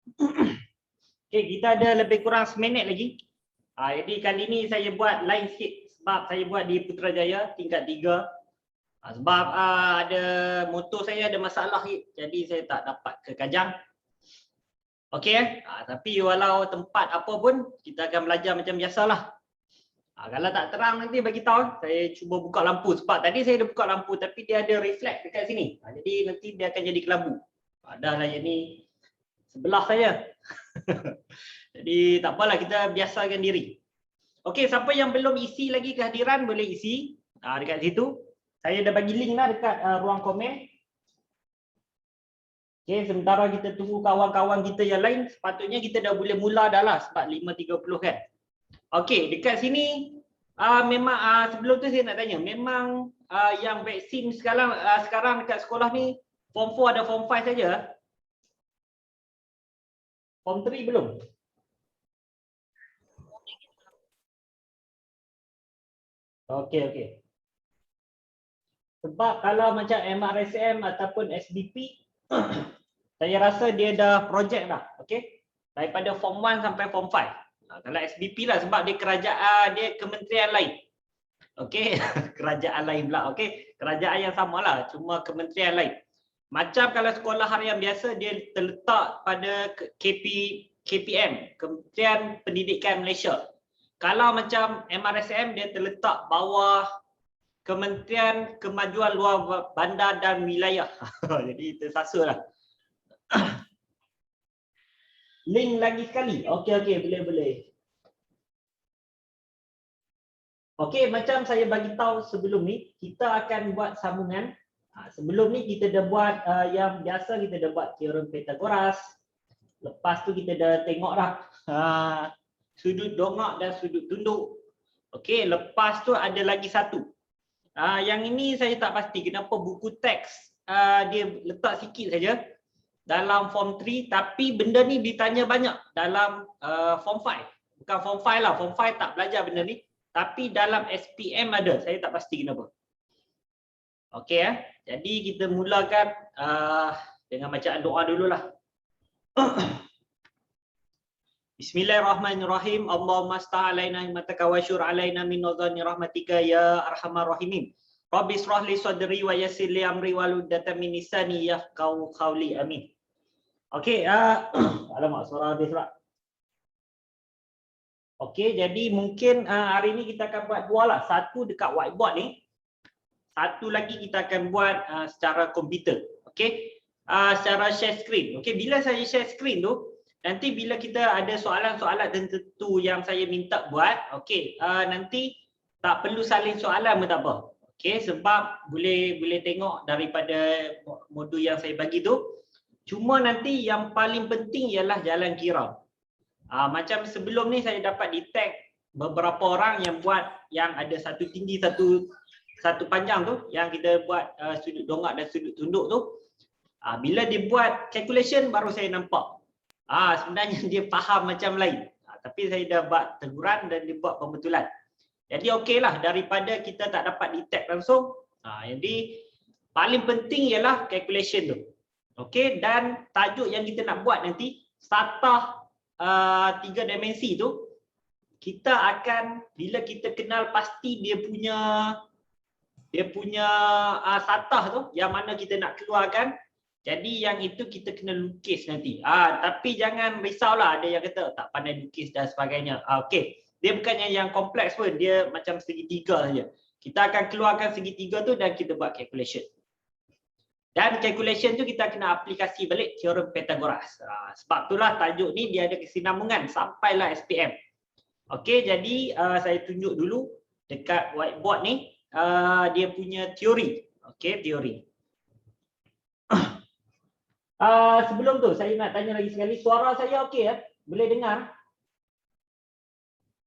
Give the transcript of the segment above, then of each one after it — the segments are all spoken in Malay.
Okey, kita ada lebih kurang seminit lagi. Jadi kali ni saya buat lain sikit sebab saya buat di Putrajaya tingkat 3. Sebab ada motor saya ada masalah jadi saya tak dapat ke Kajang. Okey tapi walau tempat apa pun kita akan belajar macam biasalah. Kalau tak terang nanti bagi tahu, saya cuba buka lampu sebab tadi saya dah buka lampu tapi dia ada reflect dekat sini. Jadi nanti dia akan jadi kelabu. Dah lah ni sebelah saya. Jadi tak apalah, kita biasakan diri. Okey, siapa yang belum isi lagi kehadiran boleh isi dekat situ. Saya dah bagi link lah dekat ruang komen. Okey, sementara kita tunggu kawan-kawan kita yang lain, sepatutnya kita dah boleh mula dah lah sebab 5.30 kan. Okey, dekat sini memang sebelum tu saya nak tanya, memang yang vaksin sekarang dekat sekolah ni form 4 ada form 5 saja? Form 3 belum? Okey. Sebab kalau macam MRSM ataupun SBP saya rasa dia dah projek dah, okey? Daripada form 1 sampai form 5. Kalau SBP lah sebab dia kerajaan, dia kementerian lain. Okey, kerajaan lain pula. Okey, kerajaan yang samalah, cuma kementerian lain. Macam kalau sekolah harian biasa dia terletak pada KPM, Kementerian Pendidikan Malaysia. Kalau macam MRSM dia terletak bawah Kementerian Kemajuan Luar Bandar dan Wilayah. Jadi tersasurlah. Link lagi sekali. Okey, boleh. Okey, macam saya bagi tahu sebelum ni, kita akan buat sambungan. Sebelum ni kita dah buat yang biasa, kita dah buat teorem Pythagoras. Lepas tu kita dah tengok dah sudut dongak dan sudut tunduk. Okey, lepas tu ada lagi satu. Yang ini saya tak pasti kenapa buku teks dia letak sikit saja dalam form 3 tapi benda ni ditanya banyak dalam form 5. Bukan form 5 lah, form 5 tak belajar benda ni. Tapi dalam SPM ada, saya tak pasti kenapa. Okey jadi kita mulakan dengan bacaan doa dululah. Bismillahirrahmanirrahim. Allahumma sta' alaina himmataka wa syur alaina min nadhani rahmatika ya arhamar rahimin. Rabbi israh li sadri wa yassir li amri wahlul 'uqdatam min lisani yafqahu qawli. Amin. Okey, alamak suara habis pula. Okey, jadi mungkin hari ni kita akan buat dua lah. Satu dekat whiteboard ni. Satu lagi kita akan buat secara komputer. Okey, secara share screen. Okey, bila saya share screen tu, nanti bila kita ada soalan-soalan tertentu yang saya minta buat, okey, nanti tak perlu salin soalan pun tak apa. Okey, sebab boleh tengok daripada modul yang saya bagi tu. Cuma nanti yang paling penting ialah jalan kira. Macam sebelum ni saya dapat detect beberapa orang yang buat yang ada satu tinggi satu panjang tu, yang kita buat sudut dongak dan sudut tunduk tu. Bila dia buat calculation baru saya nampak. Sebenarnya dia faham macam lain. Tapi saya dah buat teguran dan dia buat pembetulan. Jadi okeylah daripada kita tak dapat detect langsung. Jadi paling penting ialah calculation tu. Okey, dan tajuk yang kita nak buat nanti satah 3 dimensi tu, kita akan bila kita kenal pasti dia punya satah tu yang mana kita nak keluarkan. Jadi yang itu kita kena lukis nanti. Tapi jangan risaulah ada yang kata tak pandai lukis dan sebagainya. Okey, dia bukannya yang kompleks pun, dia macam segitiga saja. Kita akan keluarkan segitiga tu dan kita buat calculation. Dan calculation tu kita kena aplikasi balik teorem Pythagoras. Sebab itulah tajuk ni dia ada kesinambungan sampailah SPM. Okey, jadi saya tunjuk dulu dekat whiteboard ni dia punya teori. Okey, teori. Sebelum tu saya nak tanya lagi sekali, suara saya okey ya? Boleh dengar?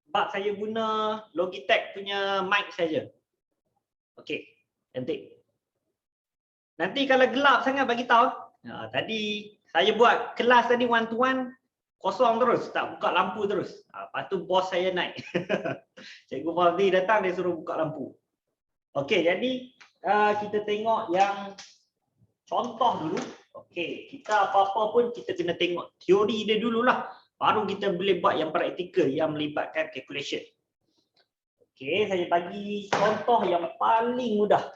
Sebab saya guna Logitech punya mic saja. Okey, cantik. Nanti kalau gelap sangat bagi tahu. Tadi saya buat kelas tadi one to one kosong terus, tak buka lampu terus. Lepas tu bos saya naik. Cikgu Fauzi datang dia suruh buka lampu. Okey, jadi kita tengok yang contoh dulu. Okey, kita apa-apa pun kita kena tengok teori dia dululah. Baru kita boleh buat yang praktikal yang melibatkan calculation. Okey, saya bagi contoh yang paling mudah.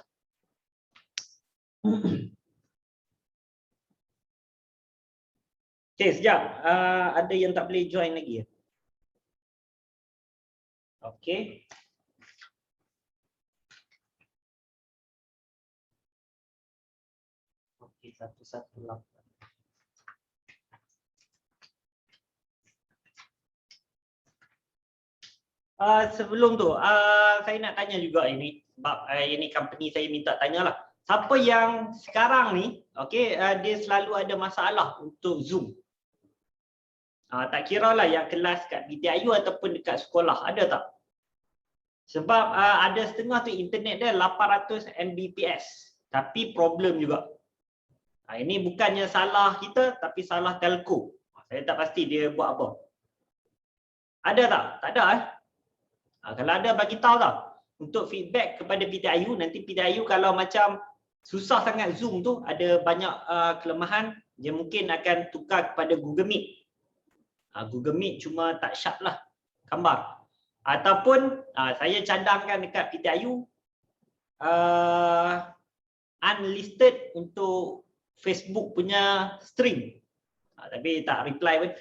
Okey, sekejap. Ada yang tak boleh join lagi ya? Okey. Okey, 118. Sebelum tu, saya nak tanya juga ini, sebab ini company saya minta tanyalah. Siapa yang sekarang ni, okey, dia selalu ada masalah untuk Zoom? Tak kira lah yang kelas kat PTIU ataupun dekat sekolah, ada tak? Sebab ada setengah tu internet dia 800 Mbps, tapi problem juga. Ini bukannya salah kita, tapi salah telco. Saya tak pasti dia buat apa. Ada tak? Tak ada kalau ada bagi tahu tau. Untuk feedback kepada PTIU, nanti PTIU kalau macam susah sangat Zoom tu, ada banyak kelemahan, dia mungkin akan tukar kepada Google Meet. Google Meet cuma tak sharp lah gambar. Ataupun saya cadangkan dekat PTIU unlisted untuk Facebook punya stream. Tapi tak reply pun.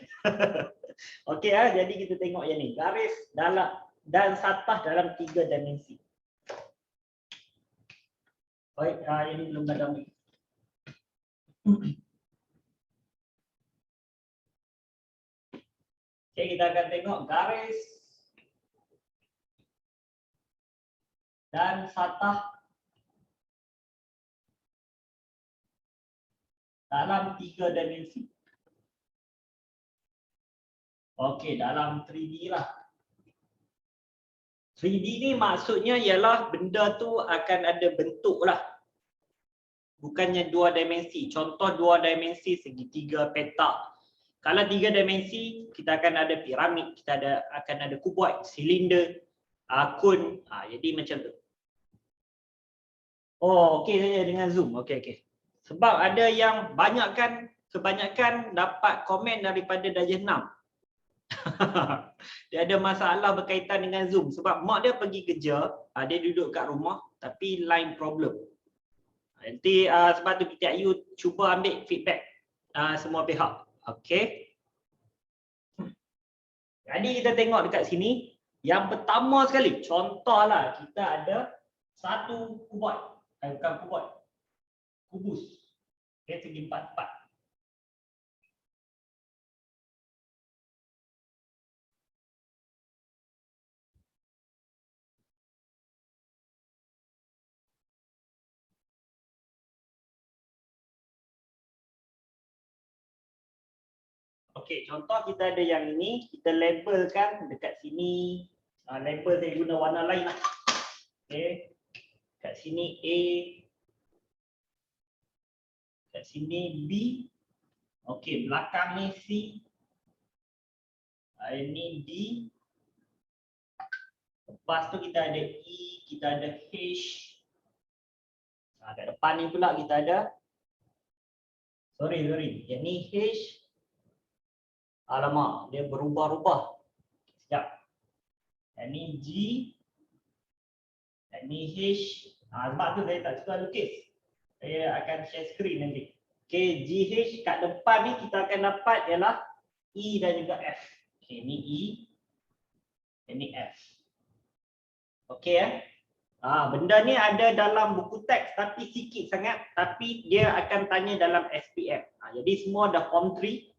Okey jadi kita tengok yang ni. Garis dalam dan satah dalam 3 dimensi. Baik, ini belum ada mic. Okey, kita akan tengok garis dan satah dalam 3 dimensi. Okey, dalam 3D lah. 3D ni maksudnya ialah benda tu akan ada bentuk lah. Bukannya 2 dimensi. Contoh 2 dimensi segitiga, petak. Kalau 3 dimensi, kita akan ada piramid, kita akan ada kuboid, silinder, kun. Jadi macam tu. Oh, okey saja dengan Zoom. Okey. Sebab ada yang kebanyakan dapat komen daripada darjah 6. Dia ada masalah berkaitan dengan Zoom sebab mak dia pergi kerja, dia duduk kat rumah tapi line problem. Nanti sebab tu PTIU cuba ambil feedback semua pihak. Okey. Jadi kita tengok dekat sini, yang pertama sekali, contohlah kita ada satu kuboid, bukan kuboid, kubus. Okey, segi 4-4. Okey, contoh kita ada yang ini, kita labelkan dekat sini, label saya guna warna lain lah. Okey, kat sini A, kat sini B, okey, belakang ni C, ini D, lepas tu kita ada E, kita ada H, kat depan ni pula kita ada, sorry, yang ni H, alamak, dia berubah-ubah. Sekejap. Yang ni G. Yang ni H. Sebab tu saya tak suka lukis. Saya akan share screen nanti. Okay, GH kat depan ni kita akan dapat ialah E dan juga F. Okay, ni E. Ini F. Okay benda ni ada dalam buku teks tapi sikit sangat. Tapi dia akan tanya dalam SPM. Jadi semua dah form 3.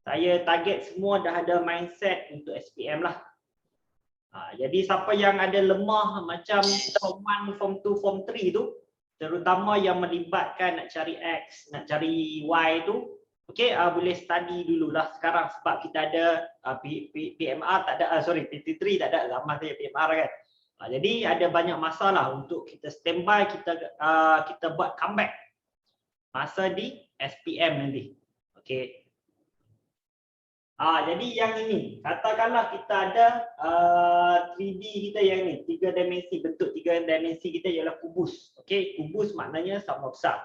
Saya target semua dah ada mindset untuk SPM lah. Jadi siapa yang ada lemah macam form 1, form 2, form 3 tu, terutama yang melibatkan nak cari X, nak cari Y tu, okey, boleh study dululah sekarang sebab kita ada PMR tak ada, PT3 tak ada, zaman saya PMR kan. Jadi ada banyak masa lah untuk kita standby, kita buat comeback masa di SPM nanti. Okey. Jadi yang ini, katakanlah kita ada 3D kita yang ni, 3 dimensi, bentuk 3 dimensi kita ialah kubus. Okey, kubus maknanya sama besar.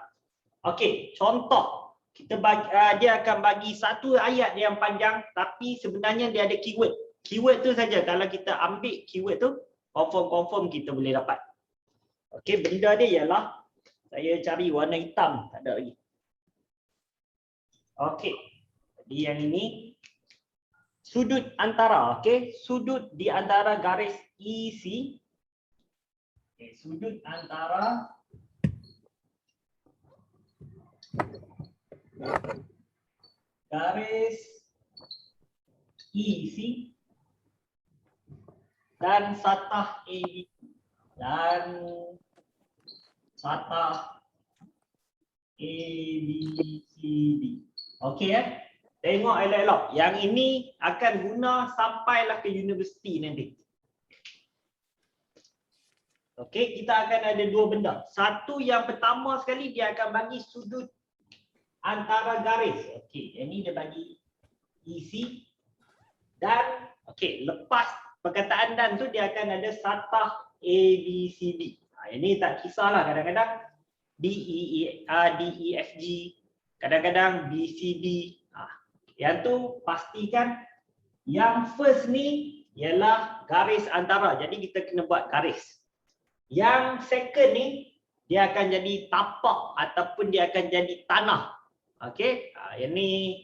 Okey, contoh. Kita bagi, dia akan bagi satu ayat yang panjang tapi sebenarnya dia ada keyword. Keyword tu saja kalau kita ambil keyword tu confirm kita boleh dapat. Okey, benda dia ialah saya cari warna hitam, tak ada lagi. Okey. Jadi yang ini sudut antara, okey, sudut di antara garis EC. Okey, sudut antara garis EC dan satah ABC dan satah ABCD. Okey ya. Tengok elok-elok. Yang ini akan guna sampailah ke universiti nanti. Okey, kita akan ada dua benda. Satu yang pertama sekali dia akan bagi sudut antara garis. Okey, yang ni dia bagi EC dan okey, lepas perkataan dan tu dia akan ada satah ABCD. Ini tak kisahlah, kadang-kadang DEFG, kadang-kadang BCD. Yang tu pastikan yang first ni ialah garis antara. Jadi kita kena buat garis. Yang second ni dia akan jadi tapak ataupun dia akan jadi tanah. Okey, yang ni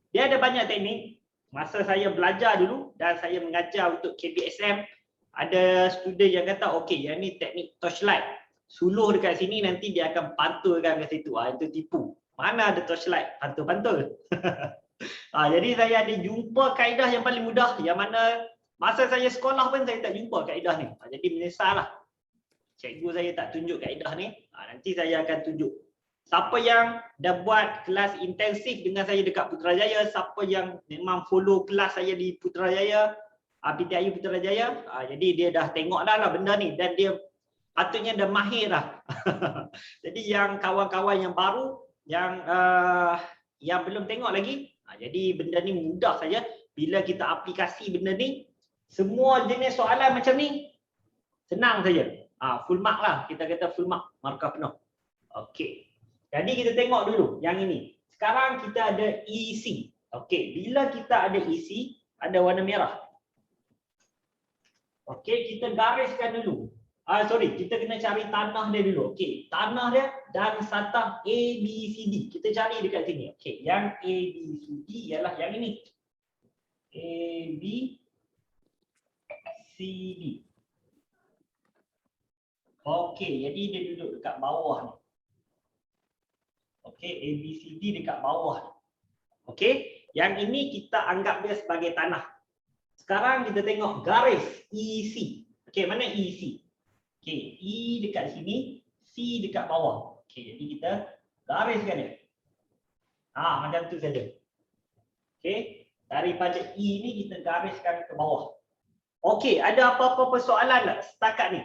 dia ada banyak teknik. Masa saya belajar dulu dan saya mengajar untuk KBSM, ada student yang kata okey, yang ni teknik torchlight. Suluh dekat sini nanti dia akan pantulkan ke situ. Itu tipu. Mana ada torchlight pantul-pantul. Jadi saya ada jumpa kaedah yang paling mudah yang mana masa saya sekolah pun saya tak jumpa kaedah ni. Jadi menyesal lah. Cikgu saya tak tunjuk kaedah ni. Nanti saya akan tunjuk. Siapa yang dah buat kelas intensif dengan saya dekat Putrajaya, siapa yang memang follow kelas saya di Putrajaya, PTIU Putrajaya, jadi dia dah tengok dah lah benda ni dan dia patutnya dah mahir lah. Jadi yang kawan-kawan yang baru, yang belum tengok lagi, jadi benda ni mudah saja. Bila kita aplikasi benda ni, semua jenis soalan macam ni senang saja. Full mark lah, kita kata full mark, markah penuh. Okey. Jadi kita tengok dulu yang ini. Sekarang kita ada EC. Okey, bila kita ada EC, ada warna merah. Okey, kita gariskan dulu. Kita kena cari tanah dia dulu. Okey, tanah dia dan satah ABCD. Kita cari dekat sini. Okey, yang ABCD ialah yang ini. ABCD. Okey, jadi dia duduk dekat bawah ni. Okey, ABCD dekat bawah ni. Okey, yang ini kita anggap dia sebagai tanah. Sekarang kita tengok garis EC. Okey, mana EC? Okey, E dekat sini, C dekat bawah. Okey, jadi kita gariskan dia. Macam tu saja. Okey, daripada E ni kita gariskan ke bawah. Okey, ada apa-apa persoalan tak setakat ni?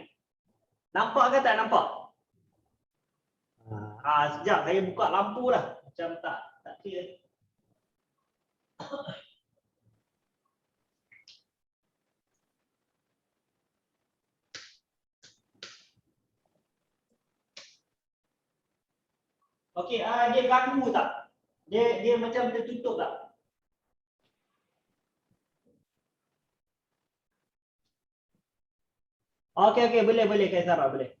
Nampak ke tak nampak? Sekejap saya buka lampu lah. Macam tak clear. Okey, dia ganggu tak? Dia macam tertutup tak? Okey, boleh Kaisara, boleh.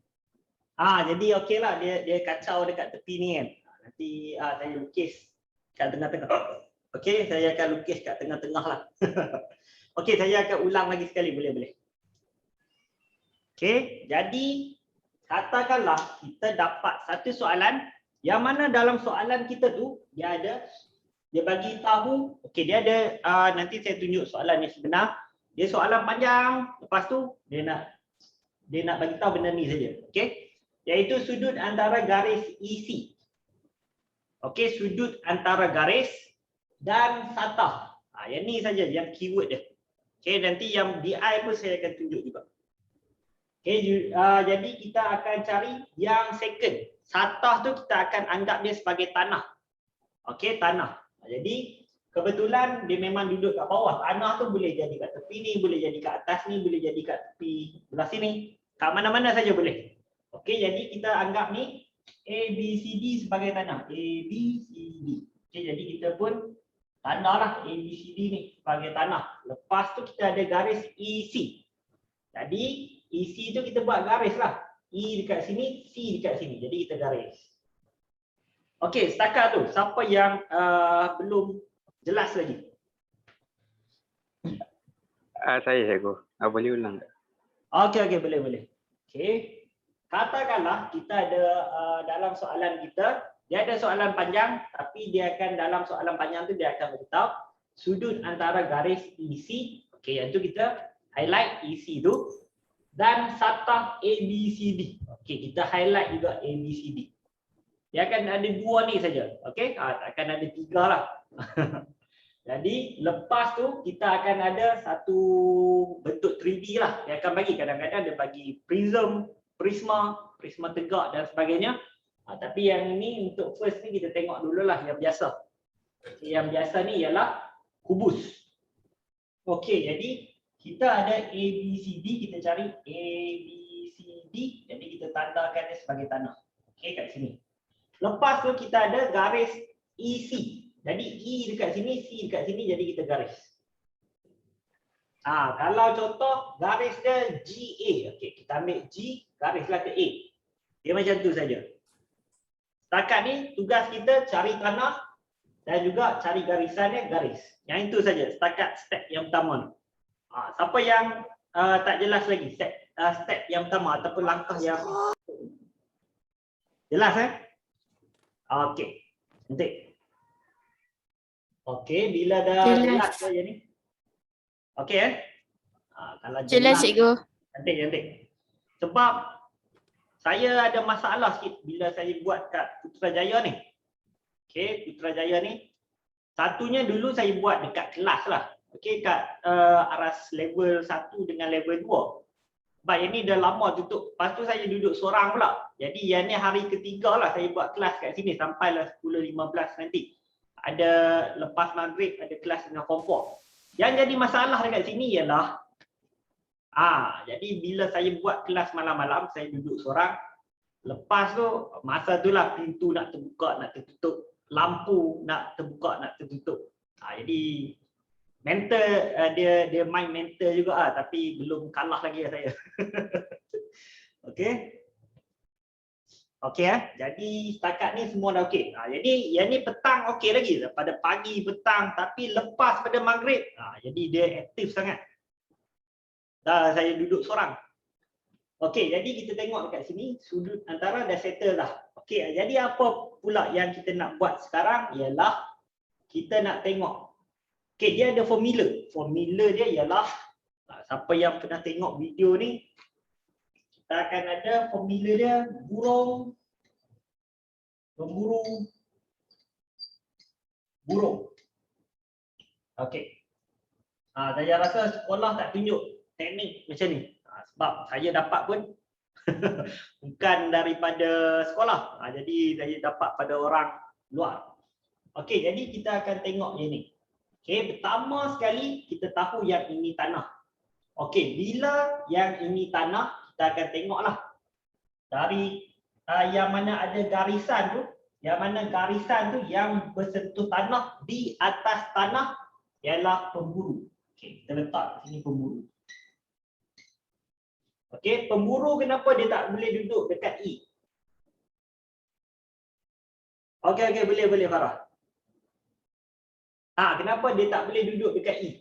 Jadi okeylah dia kacau dekat tepi ni kan. Nanti saya lukis kat tengah-tengah. Okey, saya akan lukis kat tengah-tengah lah. Okey, saya akan ulang lagi sekali, boleh. Okey, jadi katakanlah kita dapat satu soalan yang mana dalam soalan kita tu dia bagi tahu, okey dia ada nanti saya tunjuk soalan yang sebenar. Dia soalan panjang, lepas tu dia nak bagi tahu benda ni saja. Okey, iaitu sudut antara garis EC. Okey, sudut antara garis dan satah. Yang ni saja yang keyword dia. Okey, nanti yang DI pun saya akan tunjuk juga. Okey, jadi kita akan cari yang second. Satah tu kita akan anggap dia sebagai tanah. Okey, tanah. Jadi kebetulan dia memang duduk kat bawah. Tanah tu boleh jadi kat tepi ni, boleh jadi kat atas ni, boleh jadi kat tepi belah sini. Kat mana-mana saja boleh. Okey, jadi kita anggap ni A, B, C, D sebagai tanah. A, B, C, D. Okay, jadi kita pun tandalah A, B, C, D ni sebagai tanah. Lepas tu kita ada garis EC. Jadi EC tu kita buat garis lah. E dekat sini, C dekat sini. Jadi kita garis. Okey, setakat tu. Siapa yang belum jelas lagi? Saya cikgu. Boleh ulang tak? Okey, boleh. Okey. Katakanlah kita ada dalam soalan kita, dia ada soalan panjang, tapi dia akan dalam soalan panjang tu dia akan beritahu sudut antara garis EC. Okey, yang tu kita highlight EC tu dan satah ABCD. Okey, kita highlight juga ABCD. Dia akan ada dua ni saja. Okey, akan ada tiga lah. Jadi lepas tu kita akan ada satu bentuk 3D lah. Dia akan bagi, kadang-kadang dia bagi prism, prisma tegak dan sebagainya. Tapi yang ini untuk first ni kita tengok dululah yang biasa. Yang biasa ni ialah kubus. Okey, jadi kita ada ABCD, kita cari ABCD, jadi kita tandakan dia sebagai tanah. Okey, kat sini. Lepas tu kita ada garis EC. Jadi E dekat sini, C dekat sini, jadi kita garis. Kalau contoh garis dia GA. Okey, kita ambil G, garislah ke A. Dia macam tu saja. Setakat ni tugas kita cari tanah dan juga cari garisannya, garis. Yang itu saja setakat step yang pertama ni. Siapa yang tak jelas lagi step yang pertama ataupun langkah yang jelas Okey. Nanti. Okey, bila dah jelas saja ni. Okey kalau jelas cikgu. Cantik. Sebab saya ada masalah sikit bila saya buat kat Putrajaya ni. Okey, Putrajaya ni satunya dulu saya buat dekat kelas lah. Okey, kat aras level 1 dengan level 2. Sebab yang ni dah lama tutup. Lepas tu saya duduk seorang pula. Jadi yang ni hari ketiga lah saya buat kelas kat sini sampailah 10.15 nanti. Ada lepas maghrib ada kelas dengan form 4. Yang jadi masalah dekat sini ialah jadi bila saya buat kelas malam-malam saya duduk seorang. Lepas tu masa itulah pintu nak terbuka nak tertutup, lampu nak terbuka nak tertutup. Jadi mental dia main mental juga tapi belum kalah lagi saya. Okey. Okey jadi setakat ni semua dah okey. Jadi yang ni petang okey lagi pada pagi petang, tapi lepas pada maghrib jadi dia aktif sangat. Dah saya duduk seorang. Okey, jadi kita tengok dekat sini sudut antara dah settle dah. Okey, jadi apa pula yang kita nak buat sekarang ialah kita nak tengok. Okey, dia ada formula. Formula dia ialah siapa yang pernah tengok video ni, kita akan ada formula dia burung. Okey. Saya rasa sekolah tak tunjuk teknik macam ni. Sebab saya dapat pun bukan daripada sekolah. Jadi saya dapat pada orang luar. Okey, jadi kita akan tengok yang ni. Okey, pertama sekali kita tahu yang ini tanah. Okey, bila yang ini tanah, kita akan tengoklah dari yang mana ada garisan tu, yang bersentuh tanah di atas tanah ialah pemburu. Okey, kita letak sini pemburu. Okey, pemburu kenapa dia tak boleh duduk dekat E? Okey, boleh Farah. Kenapa dia tak boleh duduk dekat E?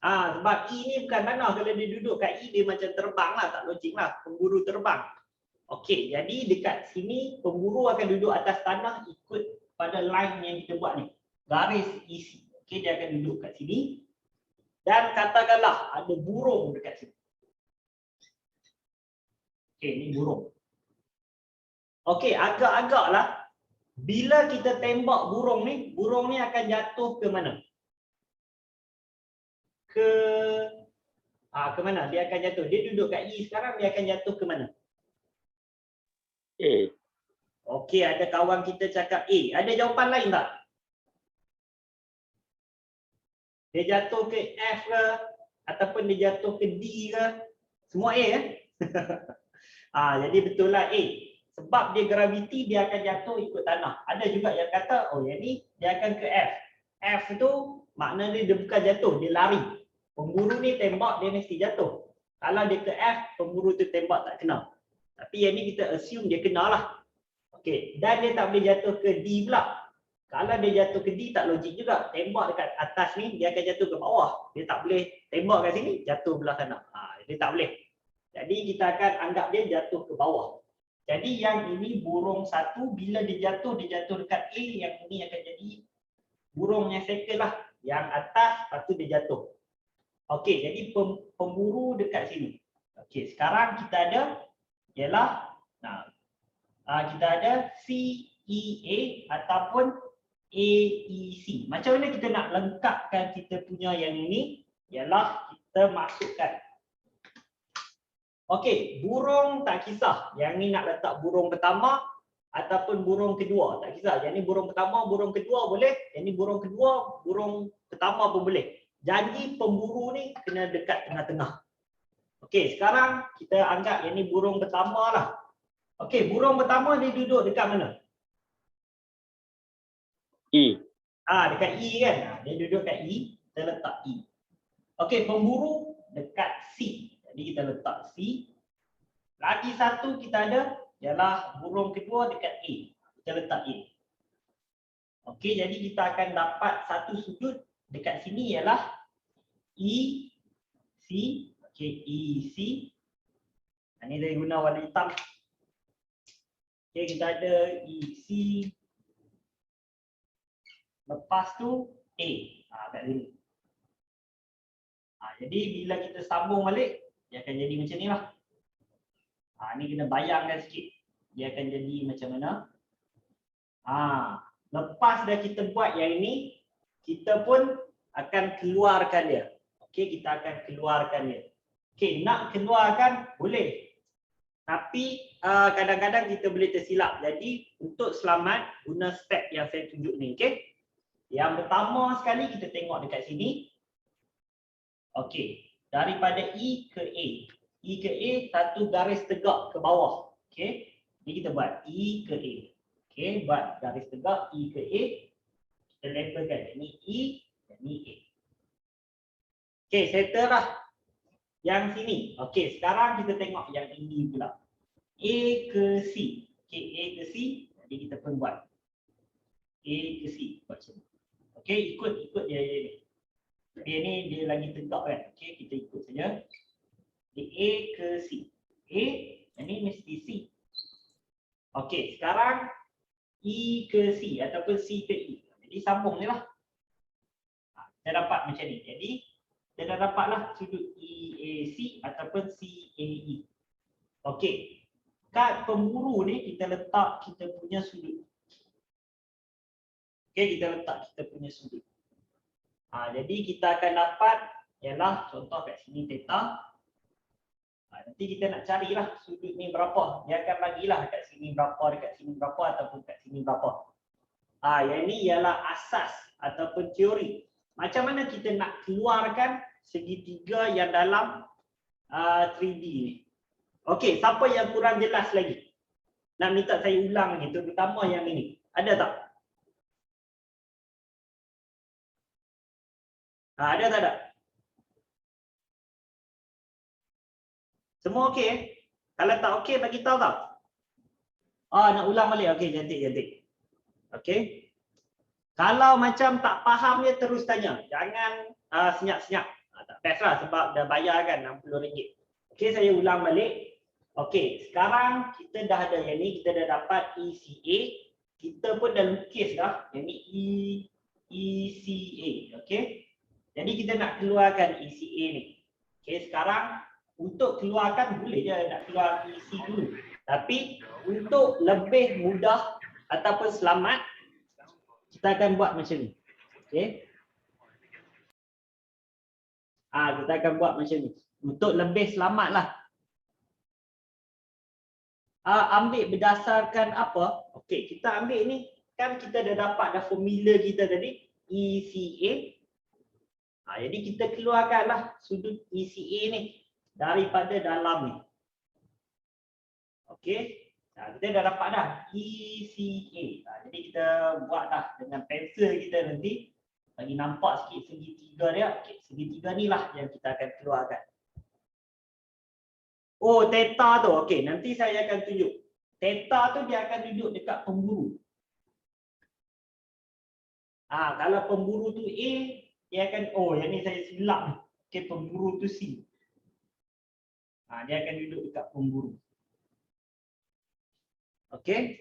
Sebab E ni bukan tanah. Kalau dia duduk kat E, dia macam terbang lah, tak logik lah. Pemburu terbang. Okey, jadi dekat sini pemburu akan duduk atas tanah ikut pada line yang kita buat ni. Garis EC. Okey, dia akan duduk kat sini. Dan katakanlah ada burung dekat sini. Okey, ni burung. Okey, agak-agaklah bila kita tembak burung ni akan jatuh ke mana? Ke mana? Dia akan jatuh. Dia duduk kat E sekarang, dia akan jatuh ke mana? A. Okey, ada kawan kita cakap A. Ada jawapan lain tak? Dia jatuh ke F ke ataupun dia jatuh ke D ke? Semua A Jadi betul lah A. Sebab dia graviti, dia akan jatuh ikut tanah. Ada juga yang kata, oh yang ni dia akan ke F. F tu makna dia bukan jatuh, dia lari. Pemburu ni tembak, dia mesti jatuh. Kalau dia ke F, pemburu tu tembak tak kena. Tapi yang ni kita assume dia kena lah. Okey, dan dia tak boleh jatuh ke D pula. Kalau dia jatuh ke D tak logik juga. Tembak dekat atas ni, dia akan jatuh ke bawah. Dia tak boleh tembak kat sini, jatuh belah sana. Dia tak boleh. Jadi kita akan anggap dia jatuh ke bawah. Jadi yang ini burung satu, bila dia jatuh dekat A, yang ini akan jadi burung yang second lah. Yang atas, lepas tu dia jatuh. Okey, jadi pemburu dekat sini. Okey, sekarang kita ada, ialah, kita ada CEA ataupun AEC. Macam mana kita nak lengkapkan kita punya yang ini? Ialah kita masukkan. Okey, burung tak kisah. Yang ni nak letak burung pertama ataupun burung kedua. Tak kisah. Yang ni burung pertama, burung kedua boleh. Yang ni burung kedua, burung pertama pun boleh. Janji pemburu ni kena dekat tengah-tengah. Okey, sekarang kita anggap yang ni burung pertama lah. Okey, burung pertama dia duduk dekat mana? E. Dekat E kan? Dia duduk kat E, kita letak E. Okey, pemburu dekat C. Jadi kita letak C. Lagi satu kita ada ialah burung kedua dekat A. Kita letak A. Okey, jadi kita akan dapat satu sudut dekat sini ialah E C. Okey, E C. Ini saya guna warna hitam. Okey, kita ada E C. Lepas tu A. Kat sini. Jadi bila kita sambung balik, dia akan jadi macam ni lah. Ni kena bayangkan sikit. Dia akan jadi macam mana. Lepas dah kita buat yang ini, kita pun akan keluarkan dia. Okey, kita akan keluarkan dia. Okey, nak keluarkan boleh. Tapi kadang-kadang kita boleh tersilap. Jadi untuk selamat, guna step yang saya tunjuk ni. Okey. Yang pertama sekali kita tengok dekat sini. Okey, daripada E ke A. E ke A, satu garis tegak ke bawah. Okey, jadi kita buat E ke A. Okey, buat garis tegak E ke A. Kita labelkan ini E dan ini A. Okey, settle lah yang sini. Okey, sekarang kita tengok yang ini pula. A ke C. Okey, A ke C. Jadi kita pun buat A ke C. Buat macam ni. Okey, ikut dia ni. Dia ni dia lagi tegak kan. Okey, kita ikut saja. Di A ke C. A, yang ni mesti C. Okey, sekarang E ke C ataupun C ke E. Jadi sambung je lah. Kita dapat macam ni. Jadi kita dah dapatlah sudut EAC ataupun CAE. Okey. Kat pemburu ni kita letak kita punya sudut. Okey, kita letak kita punya sudut. Jadi kita akan dapat ialah contoh kat sini theta. Nanti kita nak carilah sudut ni berapa. Dia akan bagilah dekat sini berapa ataupun kat sini berapa. Yang ni ialah asas ataupun teori. Macam mana kita nak keluarkan segitiga yang dalam 3D ni. Okey, siapa yang kurang jelas lagi? Nak minta saya ulang lagi, terutama yang ini. Ada tak? Ada tak ada? Semua okey eh? Kalau tak okey bagi tahu tak? Nak ulang balik. Okey, cantik. Okey. Kalau macam tak faham dia terus tanya. Jangan senyap-senyap. Tak best lah sebab dah bayar kan RM60. Okey, saya ulang balik. Okey, sekarang kita dah ada yang ni, kita dah dapat ECA. Kita pun dah lukis dah. Yang ni ECA. Okey. Jadi kita nak keluarkan ECA ni. Okey, sekarang untuk keluarkan boleh je nak keluar EC dulu. Tapi untuk lebih mudah ataupun selamat, kita akan buat macam ni. Okey. Kita akan buat macam ni. Untuk lebih selamat lah. Ambil berdasarkan apa? Okey, kita ambil ni. Kan kita dah dapat dah formula kita tadi. ECA. Jadi kita keluarkanlah sudut ECA ni daripada dalam ni. Okey. Kita dah dapat dah ECA. Jadi kita buat dah dengan pensel kita nanti bagi nampak sikit segitiga dia. Okey, segitiga ni lah yang kita akan keluarkan. Oh, theta tu. Okey, nanti saya akan tunjuk. Theta tu dia akan duduk dekat pemburu. Kalau pemburu tu A, dia akan yang ni saya silap ni. Okey, pemburu tu C. Dia akan duduk dekat pemburu. Okey.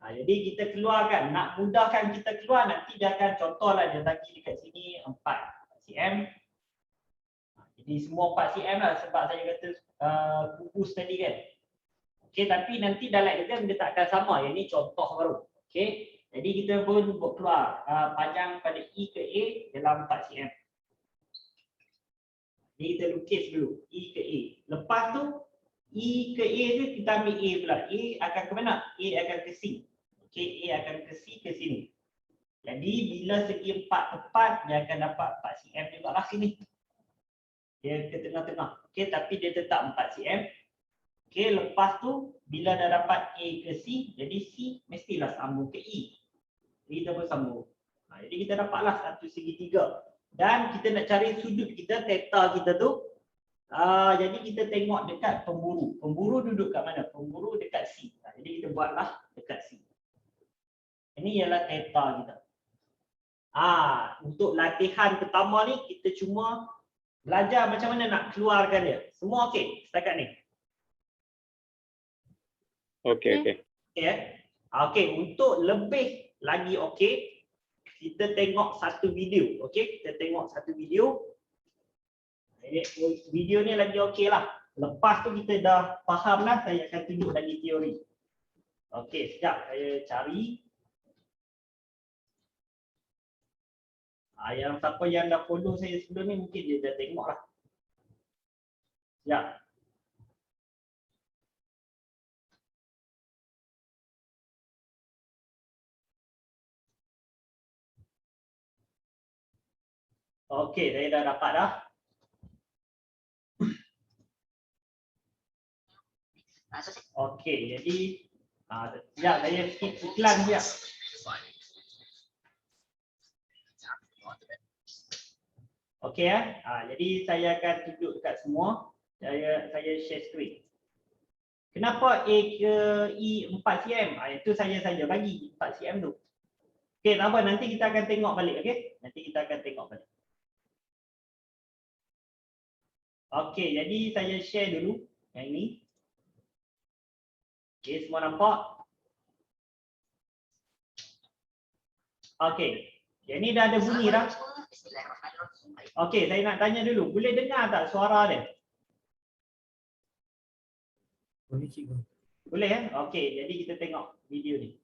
Jadi kita keluarkan, nak mudahkan kita keluar nanti dia akan contohlah dia bagi dekat sini 4 cm. Jadi semua 4 cm lah sebab saya kata kubus tadi kan. Okey, tapi nanti dalam exam dia tak akan sama. Yang ni contoh baru. Okey. Jadi kita pun buat keluar panjang pada E ke A dalam 4 cm. Jadi kita lukis dulu E ke A. Lepas tu E ke A tu kita ambil A pula. A akan ke mana? A akan ke C. Okey, A akan ke C ke sini. Jadi bila segi 4 tepat dia akan dapat 4 cm juga lah sini. Dia ke tengah-tengah. Okey, tapi dia tetap 4 cm. Okey, lepas tu bila dah dapat A ke C, jadi C mestilah sambung ke E. Jadi kita pun sambung. Jadi kita dapatlah satu segitiga. Dan kita nak cari sudut kita, theta kita tu. Jadi kita tengok dekat pemburu. Pemburu duduk kat mana? Pemburu dekat C. Jadi kita buatlah dekat C. Ini ialah theta kita. Untuk latihan pertama ni kita cuma belajar macam mana nak keluarkan dia. Semua okey setakat ni? Okey. Okey, untuk lebih lagi okey, kita tengok satu video. Okey, kita tengok satu video. Video ni lagi okey lah. Lepas tu kita dah faham lah, saya akan tunjuk lagi teori. Okey, sekejap saya cari. Yang siapa yang dah follow saya sebelum ni mungkin dia dah tengok lah. Sekejap. Okey, saya dah dapat dah. Okey, jadi sekejap saya skip iklan sekejap. Okey jadi saya akan tunjuk dekat semua. Saya share screen. Kenapa A ke E 4 cm? Itu saya saja bagi 4 cm tu. Okey, tak apa, nanti kita akan tengok balik, okey? Nanti kita akan tengok balik. Okey, jadi saya share dulu yang ini. Okey, semua nampak? Okey. Yang ni dah ada bunyi dah. Okey, saya nak tanya dulu, boleh dengar tak suara dia? Boleh cikgu. Boleh kan? Okey, jadi kita tengok video ni.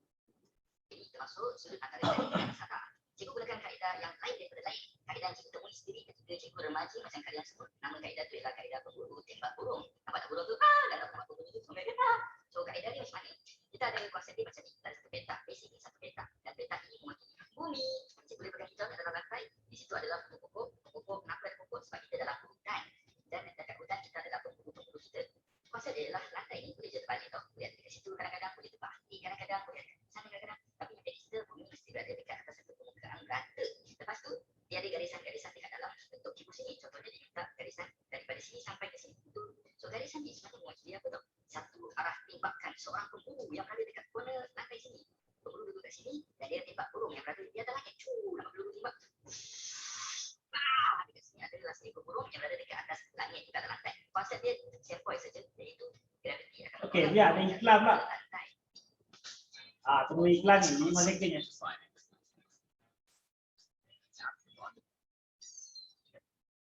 Termasuk sudut antara cikgu dan Sarah. Cikgu gunakan kaedah yang lain daripada lain. Kaedah yang cikgu temui sendiri ketika cikgu remaja macam kalian sebut. Nama kaedah tu ialah kaedah pemburu tembak burung. Nampak tak burung tu? Dan tembak burung tu sampai kena. So kaedah ni macam mana? Kita ada konsep dia macam ni. Kita ada satu peta. Basic ni satu peta. Dan peta ini mewakili bumi. Cikgu boleh pegang hijau ni adalah rantai. Di situ adalah pokok-pokok. Pokok-pokok kenapa ada pokok? Sebab kita dalam hutan. Dan dekat hutan kita adalah pemburu-pemburu kita. Konsep dia ialah rantai ni boleh je terbalik tau. Boleh ada dekat situ kadang-kadang boleh terbang. Kadang-kadang boleh ada sana kadang-kadang. Tapi yang kita bumi mesti berada dekat atas satu permukaan rata. Lepas tu dia ada garisan-garisan dekat dalam bentuk kibus ini. Contohnya dia minta garisan daripada sini sampai ke sini. So garisan ni sebenarnya mewakili apa tau? Satu arah tembakan seorang pemburu yang berada dekat corner lantai sini. Pemburu duduk kat sini dan dia tembak burung yang berada di atas langit. Nampak peluru tembak. Dekat sini adalah seekor burung yang berada dekat atas langit dekat lantai. Konsep dia sempoi saja iaitu graviti akan. Okey, dia ada iklan pula. Tunggu iklan ni 5 second je.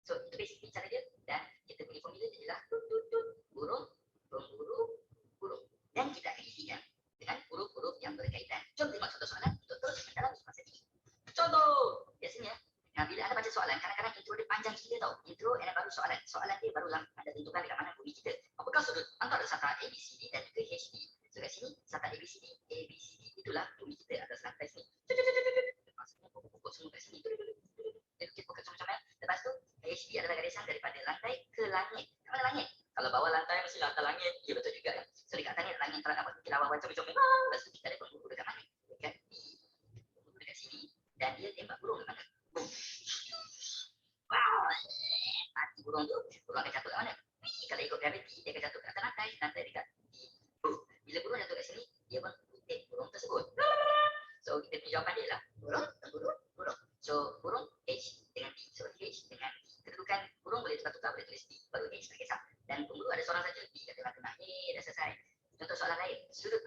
So itu basically cara dia dan kita punya formula dia ialah tut burung pemburu burung dan kita akan isikan dengan huruf-huruf yang berkaitan. Jom tengok contoh soalan untuk terus mendalami masa ini. Contoh biasanya bila anda baca soalan kadang-kadang intro dia panjang gila tau. Intro dan baru soalan. Soalan dia barulah anda tentukan dekat mana bumi kita. Apakah sudut antara sata ABCD dan juga HD? So kat sini sata ABCD itulah bumi kita atas lantai sini. Maksudnya pokok-pokok semua kat sini. Dia lukis pokok macam-macam. Lepas tu HD adalah garisan daripada lantai ke langit. Ke mana langit? Kalau bawah lantai mesti atas langit. Ya betul juga.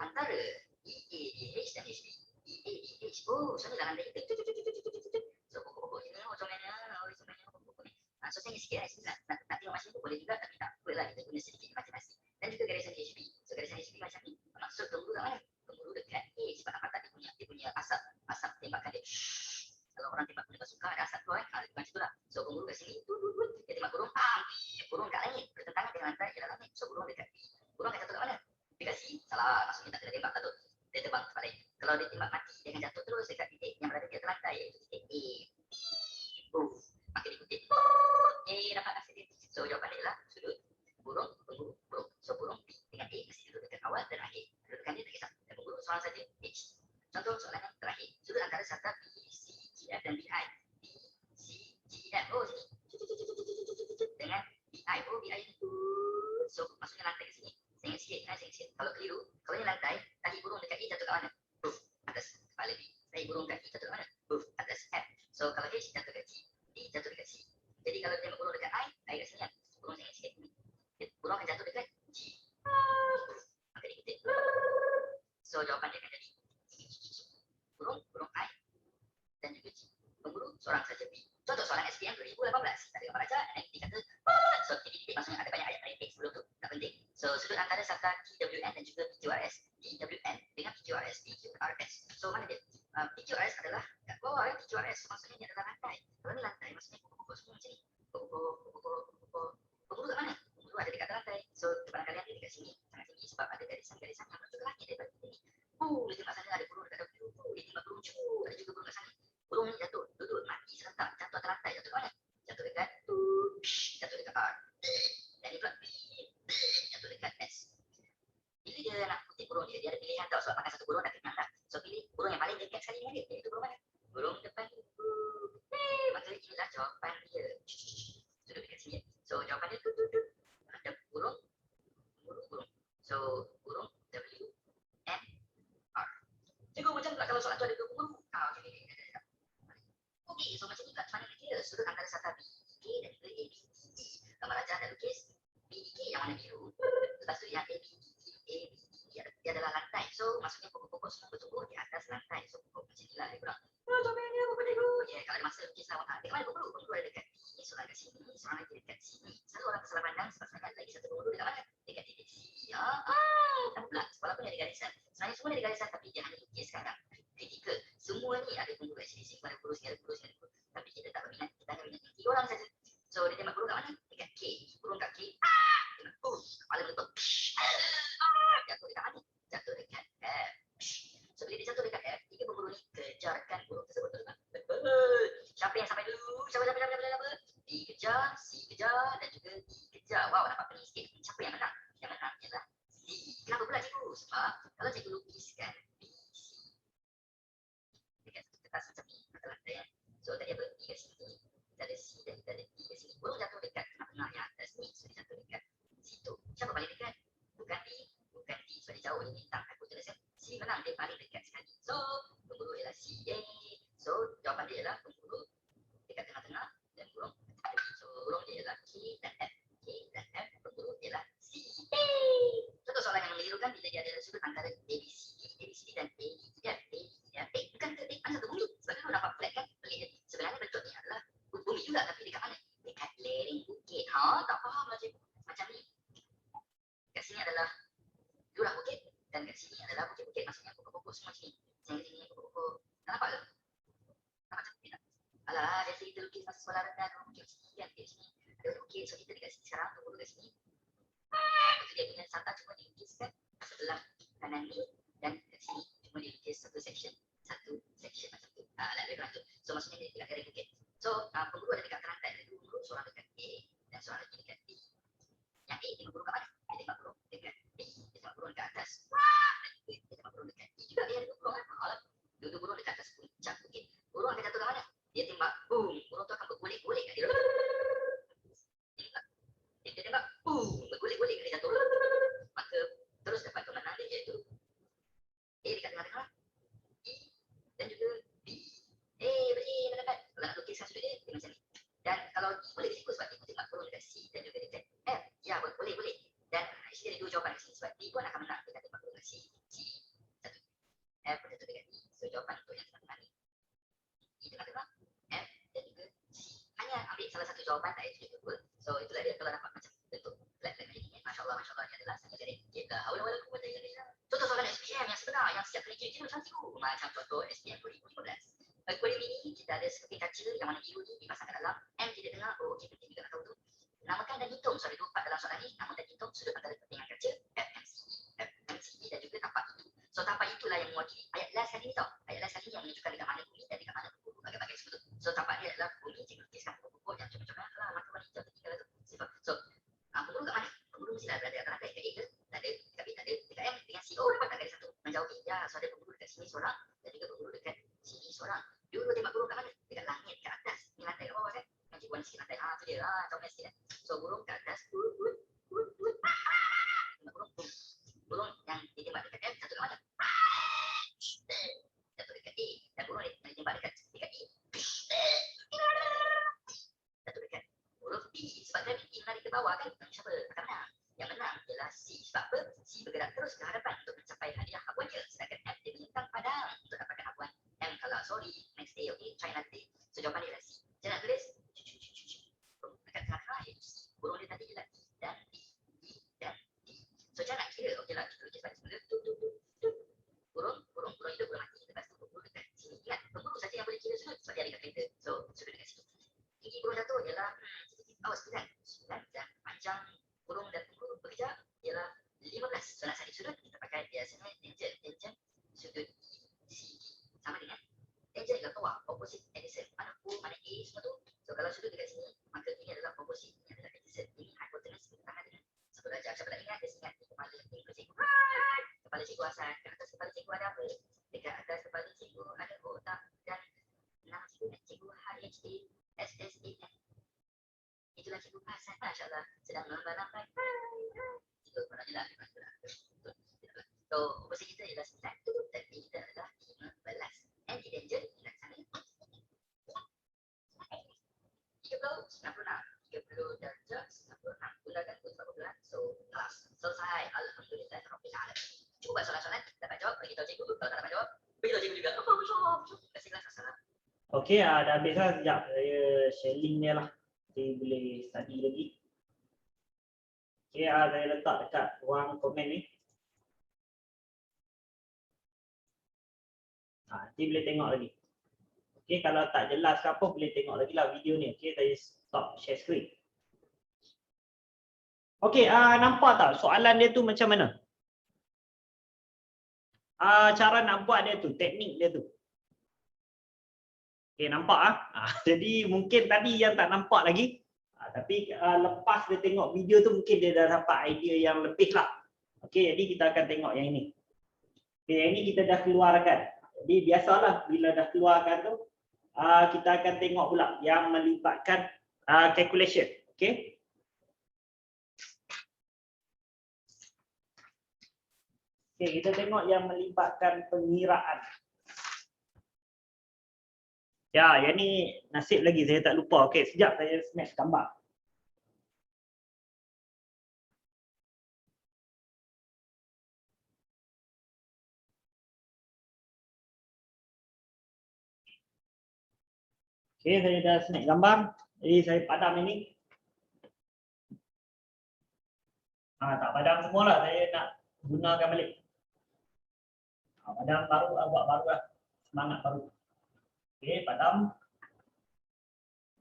antara EADH dan HB. EADH, oh, so ni dalam lantai kita. So, pokok-pokok ni, macam mana, pokok-pokok ni. So, saya sikit nak tengok macam tu boleh juga, tapi tak apalah, kita guna sedikit imajinasi. Dan juga garisan HB. So, garisan HB macam ni, maksud pemburu kat mana? Pemburu dekat A, sebab apa dia punya asap tembakan dia. Kalau orang tembak benda suka ada asap keluar kan, macam tu lah. So, pemburu kat sini, dia tembak burung, burung kat langit, bertentangan dengan lantai, dia dalam langit. So, burung dekat B. Burung akan jatuh kat mana? Dekat C. Salah, maksudnya tak kena tembak lah tu. Dia terbang tempat lain. Kalau dia tembak mati, dia akan jatuh terus dekat titik yang berada di atas lantai, iaitu titik A. Maka dikutip. Dapat hasil dia. So, jawapan dia adalah sudut burung, pemburu, burung. So, burung B dengan A mesti duduk dekat awal dan akhir. Kedudukan dia tak kisah. Dan pemburu soalan saja H. Contoh soalan yang terakhir. Sudut antara sata B, C, G, F dan BI. B, C, G, F. Oh, sini. Dengan BI. Oh, BI ni. So, maksudnya lantai ke sini. Saya ingat sikit. Kalau keliru, kalau ni lantai, tahi burung dekat E jatuh kat mana? Atas kepala B. Tahi burung kat E jatuh kat mana? Atas F. So, kalau H jatuh kat G, D jatuh dekat C. Jadi, kalau dia tembak burung dekat I kat sini kan? Burung saya ingat sikit. Burung akan jatuh dekat G. Maka dikutip. So, jawapan dia akan jadi burung I dan juga G. Pemburu seorang saja B. Contoh soalan SPM 2018. Tadi Bapak baca, nanti kata, so titik-titik maksudnya ada banyak ayat teks sebelum tu. Tak penting. So, sudut antara sata TWN dan juga PQRS. TWN dengan PQRS. So, mana dia? PQRS adalah kat bawah ya, PQRS. Maksudnya ni adalah lantai. Kalau ni lantai, maksudnya pokok-pokok semua macam ni. Pokok-pokok. Pemburu kat mana? Pemburu ada dekat lantai. So, depan kalian dia dekat sini. Sangat tinggi sebab ada garisan-garisan yang menuju ke langit daripada sini. Dia tembak sana ada burung dekat W. Dia tembak burung cu. Ada juga burung kat sana. Burung ni jatuh, duduk, mati serentak. Jatuh atas lantai. Jatuh kat mana? Jatuh dekat jatuh dekat R. Dan ni pula jatuh dekat S. Bila dia nak kutip burung dia ada pilihan tau. Sebab makan satu burung dah kenyang dah. So, pilih burung yang paling dekat sekali dengan dia. Iaitu burung mana? Burung depan. Maka inilah jawapan dia. Duduk dekat sini. So, jawapan dia ada burung. So, burung W, N, R. Cikgu macam pula kalau soalan tu ada dua pemburu. Okey, so macam ni pula macam mana dia kira sudut antara sata B, K dan juga A, B, D. Gambar Raja dah lukis B, K yang warna biru. Lepas tu yang A, B, D dia adalah lantai. So, maksudnya pokok-pokok semua bertumbuh di atas lantai. So, pokok macam ni lah dia kurang. Macam mana pokok cikgu? Ya, kalau ada masa lukis lah. Dekat mana pemburu? Pemburu ada dekat B, seorang dekat sini, seorang lagi dekat sini. Selalu orang tersalah pandang sebab sebenarnya ada lagi satu pemburu dekat mana? Dekat titik C. Tak pula. Walaupun ada garisan. Sebenarnya semua ada garisan tapi dia hanya lukis sekarang. Kritikal. Semua ni ada pemburu kat sini. Ada pemburu sini, ada pemburu sini, ada pemburu. Tapi kita tak berminat. Kita hanya minat 3 orang saja. So, dia tembak burung kat mana? Dekat K. Burung kat K. Tembak. Kepala meletup. Jatuh dekat mana? Jatuh dekat F. So, bila dia jatuh dekat F, 3 pemburu ni kejarkan burung tersebut. Siapa yang sampai dulu? Siapa? Dikejar, C kejar dan juga D kejar. Wow, nampak pening sikit. Siapa yang menang? Yang menang ialah C. Kenapa pula cikgu? Sebab kalau cikgu lukiskan B, C dekat satu kertas macam ni, mata lantai kan. So, tadi apa? D kat sini. Kita ada C dan kita ada D kat sini. Burung jatuh dekat tengah-tengah yang atas ni. So, dia jatuh dekat situ. Siapa paling dekat? Bukan D. Bukan D. Sebab dia jauh, dia bintang. Aku tulis kan. C menang. Dia paling dekat sekali. So, pemburu ialah C. So, jawapan dia ialah pemburu dekat tengah-tengah dan burung. So, burung dia ialah K dan F. K dan F. Pemburu ialah C. Contoh soalan yang mengelirukan bila dia ada sudut antara ABCD dan AEF. Bukan ke mana satu bumi? Sebab tu nampak flat kan? Pelik. Sebenarnya bentuk ni adalah bumi juga tapi dekat mana? Dekat lereng bukit. Tak faham lah cikgu. Macam ni. Kat sini adalah lurah bukit dan kat sini adalah bukit-bukit. Maksudnya pokok-pokok semua sini. Saya sini pokok-pokok. Tak nampak ke? Nampak cantik tak? Alah, biasa kita lukis masa sekolah rendah. Bukit sini kan? Bukit sini. Ada bukit. So, kita dekat sini sekarang. Tunggu dekat sini. Lepas dia punya sata cuma dilukiskan sebelah kanan ni dan kat sini cuma dilukis satu section macam tu. Lebih kurang tu. So, maksudnya dia dekat lereng bukit. So, pemburu ada dekat rantai. Ada 2 pemburu, seorang dekat A dan seorang lagi dekat B. Yang A tembak burung kat mana? Dia tembak burung dekat B. Dia tembak burung dekat atas. Dan juga dia tembak burung dekat E juga. Dia ada 2 burung kan? Dua burung dekat atas puncak bukit. Burung akan jatuh kat mana? Dia tembak boom. Burung tu akan bergolek-golek kat dia. Dia tembak boom. Bergolek-golek kat dia jatuh. Maka terus dapat kemenangan dia iaitu A dekat tengah-tengah. E dan juga B. A mendapat. Kalau nak lukiskan sudut dia macam ni. tak itu juga pun. So itulah dia kalau dapat macam bentuk flat macam ni. Masya-Allah ni adalah sangat jadi kita awal-awal aku buat ini. Contoh soalan SPM yang sebenar yang setiap kali kira macam tu. Macam contoh SPM 2015. Aquarium ini kita ada seperti kaca yang mana biru ni dipasang ke dalam, M kita dengar, oh okey penting juga nak tahu tu. Namakan dan hitung soalan 24 dalam soalan ni, nama dan hitung sudut antara dengan kaca FMCE dan juga tapak itu. So tapak itulah yang mewakili ayat last kali ni tau. Ayat last kali ni yang menunjukkan dekat mana bumi dan dekat mana pokok bagai-bagai sebut. So tapak dia adalah bumi, cikgu lukiskan pokok-pokok yang comel-comel lah, maka warna hijau tinggal tu. So penghulu kat mana? Penghulu mestilah berada kat lantai, dekat A ke? Tak ada, dekat B tak ada, dekat M dengan C. Oh dapat tak ada satu menjauhi. Ya, so ada penghulu dekat sini seorang dan juga penghulu dekat sini seorang. Dulu tembak burung kat mana? Dekat langit, kat atas. Ni lantai kat bawah kan? Yang cikgu sikit lantai. Tu dia. Comel sikit kan? So burung kat atas. Tembak burung. Burung yang ditembak dekat M, satu kat mana? Satu dekat A. Dan burung yang ditembak dekat E. Satu dekat huruf B. Sebab graviti menarik ke bawah kan? Siapa akan menang? Yang menang ialah C. Sebab apa? C bergerak terus ke hadapan untuk mencapai hadiah habuannya. Sedangkan M dia menyentang padang untuk dapatkan habuan. M kalau sorry, next day, okay, try nanti. So jawapan dia adalah C. Saya nak tulis dekat tengah-tengah iaitu C. Burung dia tadi ialah E dan D. E dan D. So jangan nak kira, okey lah, kita lukis balik semula. Burung hidup, burung mati. Lepas tu burung dekat sini. Ingat, burung saja yang boleh kira sudut sebab dia ada kat kereta. So sudut dekat sini. Gigi burung jatuh ialah 9 dan panjang burung dan penghulu bekerja ialah 15. So nak cari sudut, kita pakai biasanya tangent sudut ECD sama dengan tangent ialah bawah, opposite adjacent. Mana O, mana A, semua tu. So kalau sudut dekat sini, maka ini adalah opposite, ini adalah adjacent. Ini hypotenuse bertahan dengan 1 darjah. Siapa tak ingat, dia ingat di kepala cikgu. Kepala cikgu Hasan. Kat atas kepala cikgu ada apa? Dekat atas kepala cikgu ada otak dan nama cikgu cikgu HHA SSAN. Itulah cikgu Hasan. Masya-Allah sedang melambai-lambai. Cikgu pernah jelas. So opposite kita ialah 9 dan B kita adalah 15. Anti-tangent ingat sana. 30 darjah 96 gunakan untuk bulan. So kelas selesai. Alhamdulillah rabbil alamin. Cuba soalan-soalan dapat jawab, bagi tahu cikgu. Kalau tak dapat jawab, bagi tahu cikgu juga. Oh masya-Allah. Kasih kelas assalam. Okey, dah habis lah. Sekejap saya sharing dia lah. Saya boleh study lagi. Okey, saya letak dekat ruang komen ni. Nanti boleh tengok lagi. Okey, kalau tak jelas ke apa boleh tengok lagi lah video ni. Okey, saya stop share screen. Okey, nampak tak soalan dia tu macam mana? Cara nak buat dia tu, teknik dia tu. Okey, nampak jadi mungkin tadi yang tak nampak lagi. Tapi lepas dia tengok video tu mungkin dia dah dapat idea yang lebih lah. Okey, jadi kita akan tengok yang ini. Okey, yang ini kita dah keluarkan. Jadi biasalah bila dah keluarkan tu kita akan tengok pula yang melibatkan calculation. Okey. Okey, kita tengok yang melibatkan pengiraan. Ya, yang ni nasib lagi saya tak lupa. Okey, sekejap saya snap gambar. Okey, saya dah snap gambar. Jadi saya padam ini. Tak padam semualah, saya nak gunakan balik. Padam baru, buat baru lah. Semangat baru. Okey, padam.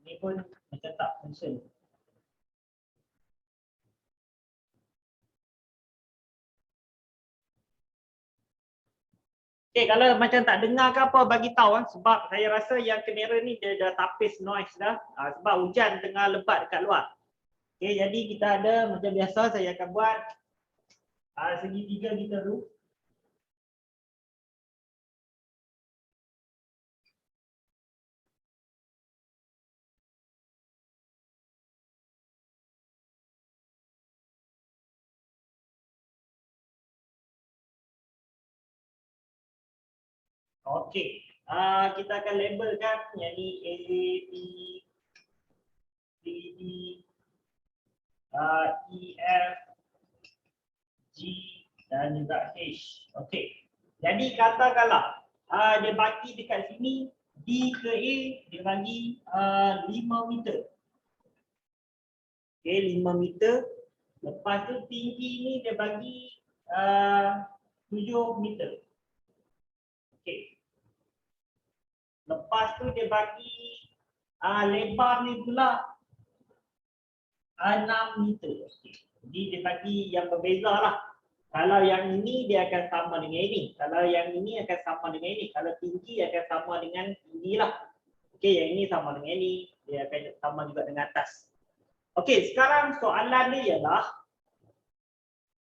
Ini pun macam tak function. Okey, kalau macam tak dengar ke apa bagi tahu sebab saya rasa yang kamera ni dia dah tapis noise dah. Sebab hujan tengah lebat dekat luar. Okey, jadi kita ada macam biasa saya akan buat segitiga kita dulu. Okey, kita akan labelkan yang ni A, B, C, D, E, F, G dan juga H. Okey, jadi katakanlah dia bagi dekat sini D ke A dia bagi 5 meter. Okey, 5 meter. Lepas tu tinggi ni dia bagi 7 meter. Okey. Lepas tu dia bagi lebar ni pula 6 meter. Okey. Jadi dia bagi yang berbeza lah. Kalau yang ini dia akan sama dengan ini. Kalau yang ini akan sama dengan ini. Kalau tinggi akan sama dengan tinggi lah. Okey, yang ini sama dengan ini. Dia akan sama juga dengan atas. Okey, sekarang soalan dia ialah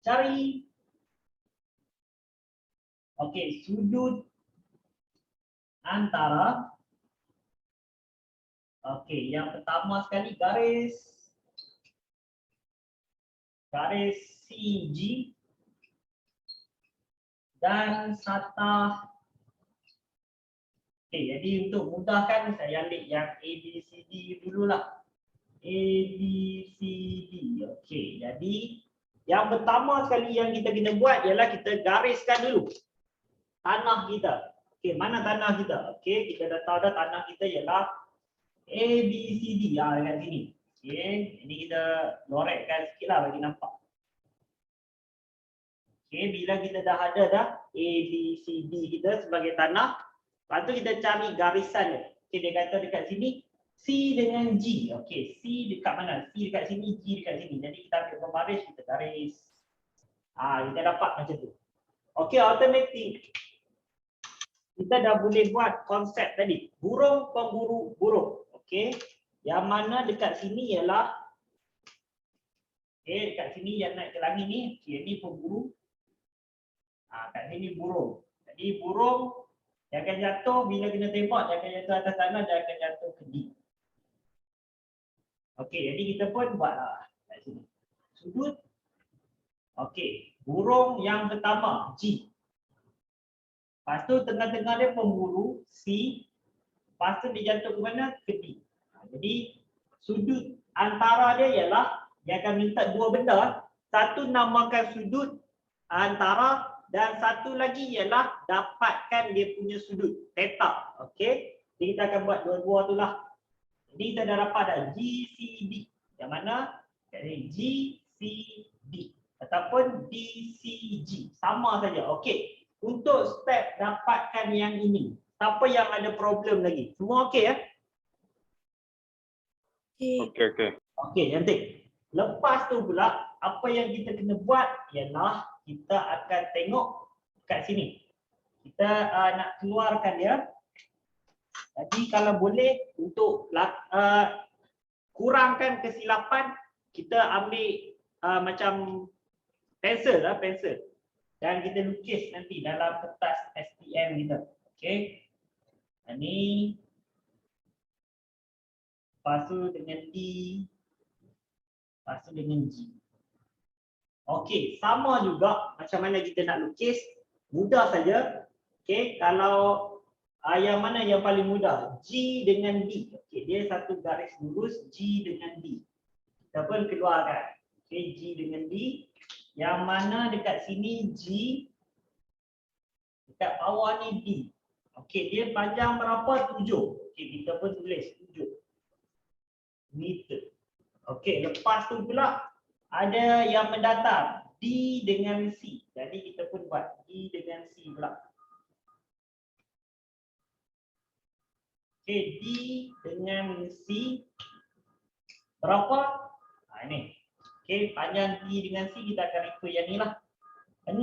cari sudut antara yang pertama sekali garis CG dan satah. Jadi untuk mudahkan saya ambil yang ABCD dululah. ABCD. Jadi yang pertama sekali yang kita kena buat ialah kita gariskan dulu tanah kita. Mana tanah kita? Kita dah tahu dah tanah kita ialah ABCD dekat sini. Ini kita lorekkan sikitlah bagi nampak. Bila kita dah ada dah ABCD kita sebagai tanah, lepas tu kita cari garisan dia. Dia kata dekat sini C dengan G. C dekat mana? C dekat sini, G dekat sini. Jadi kita ambil pembaris, kita garis. Kita dapat macam tu. Automatik. Kita dah boleh buat konsep tadi. Burung pemburu burung. Yang mana dekat sini ialah dekat sini yang naik ke langit ni, ini pemburu. Kat sini burung. Jadi burung dia akan jatuh bila kena tembak, dia akan jatuh atas tanah, dia akan jatuh ke D. Jadi kita pun buatlah kat sini. Sudut. Burung yang pertama G. Lepas tu tengah-tengah dia pemburu C. Lepas tu dia jatuh ke mana? Ke D. Jadi sudut antara dia ialah dia akan minta dua benda. Satu namakan sudut antara dan satu lagi ialah dapatkan dia punya sudut theta. Jadi kita akan buat dua-dua tu lah. Jadi kita dah dapat dah GCD. Yang mana? Jadi GCD ataupun DCG. Sama saja. Untuk step dapatkan yang ini. Siapa yang ada problem lagi? Semua okey ya? Okey, cantik. Lepas tu pula apa yang kita kena buat ialah kita akan tengok kat sini. Kita nak keluarkan dia. Jadi kalau boleh untuk kurangkan kesilapan, kita ambil macam pensel lah, pensel. Dan kita lukis nanti dalam kertas STM kita. Ini. Lepas tu dengan D. Lepas tu dengan G. Sama juga macam mana kita nak lukis. Mudah saja. Kalau yang mana yang paling mudah? G dengan D. Dia satu garis lurus G dengan D. Kita pun keluarkan. G dengan D. Yang mana dekat sini G. Dekat bawah ni D. Dia panjang berapa? 7. Kita pun tulis 7 meter. Lepas tu pula ada yang mendatar D dengan C. Jadi kita pun buat D dengan C pula. D dengan C berapa? Ini. Panjang D dengan C kita akan refer yang ni lah. 6.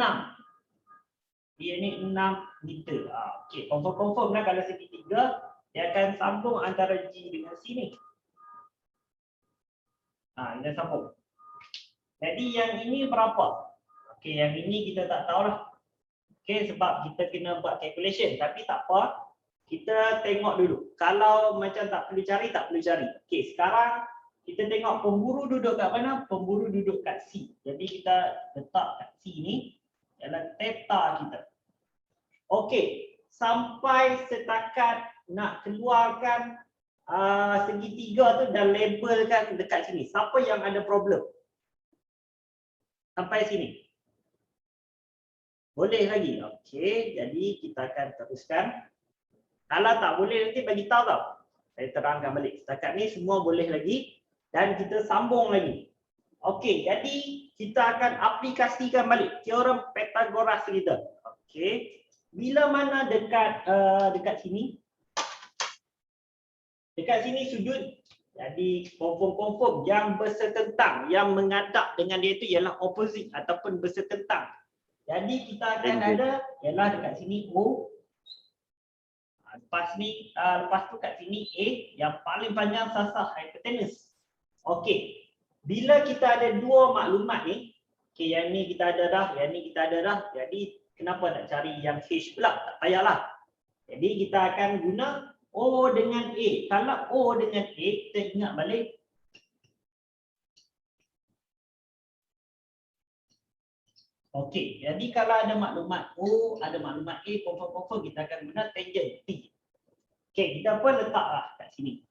Dia ni 6 meter. Confirm lah kalau segitiga dia akan sambung antara G dengan C ni. Kita sambung. Jadi yang ini berapa? Yang ini kita tak tahulah. Sebab kita kena buat calculation. Tapi tak apa. Kita tengok dulu. Kalau macam tak perlu cari, tak perlu cari. Sekarang kita tengok pemburu duduk kat mana? Pemburu duduk kat C. Jadi kita letak kat C ni ialah theta kita. Sampai setakat nak keluarkan segitiga tu dah labelkan dekat sini. Siapa yang ada problem? Sampai sini. Boleh lagi? Jadi kita akan teruskan. Kalau tak boleh nanti bagi tahu tau. Saya terangkan balik. Setakat ni semua boleh lagi. dan kita sambung lagi. Okey, jadi kita akan aplikasikan balik teorem Pythagoras kita. Okey. Bila mana dekat sini? Dekat sini sudut. Jadi confirm yang bersetentang, yang menghadap dengan dia itu ialah opposite ataupun bersetentang. Jadi kita akan ada ialah dekat sini O. Lepas tu kat sini A yang paling panjang sasar hypotenuse. Okey. Bila kita ada dua maklumat ni, okey, yang ni kita ada dah, yang ni kita ada dah. Jadi kenapa nak cari yang H pula? Tak payahlah. Jadi kita akan guna O dengan A. Kalau O dengan A, kita ingat balik. Okey, jadi kalau ada maklumat O, ada maklumat A, confirm kita akan guna tangent T. Okey, kita pun letaklah kat sini.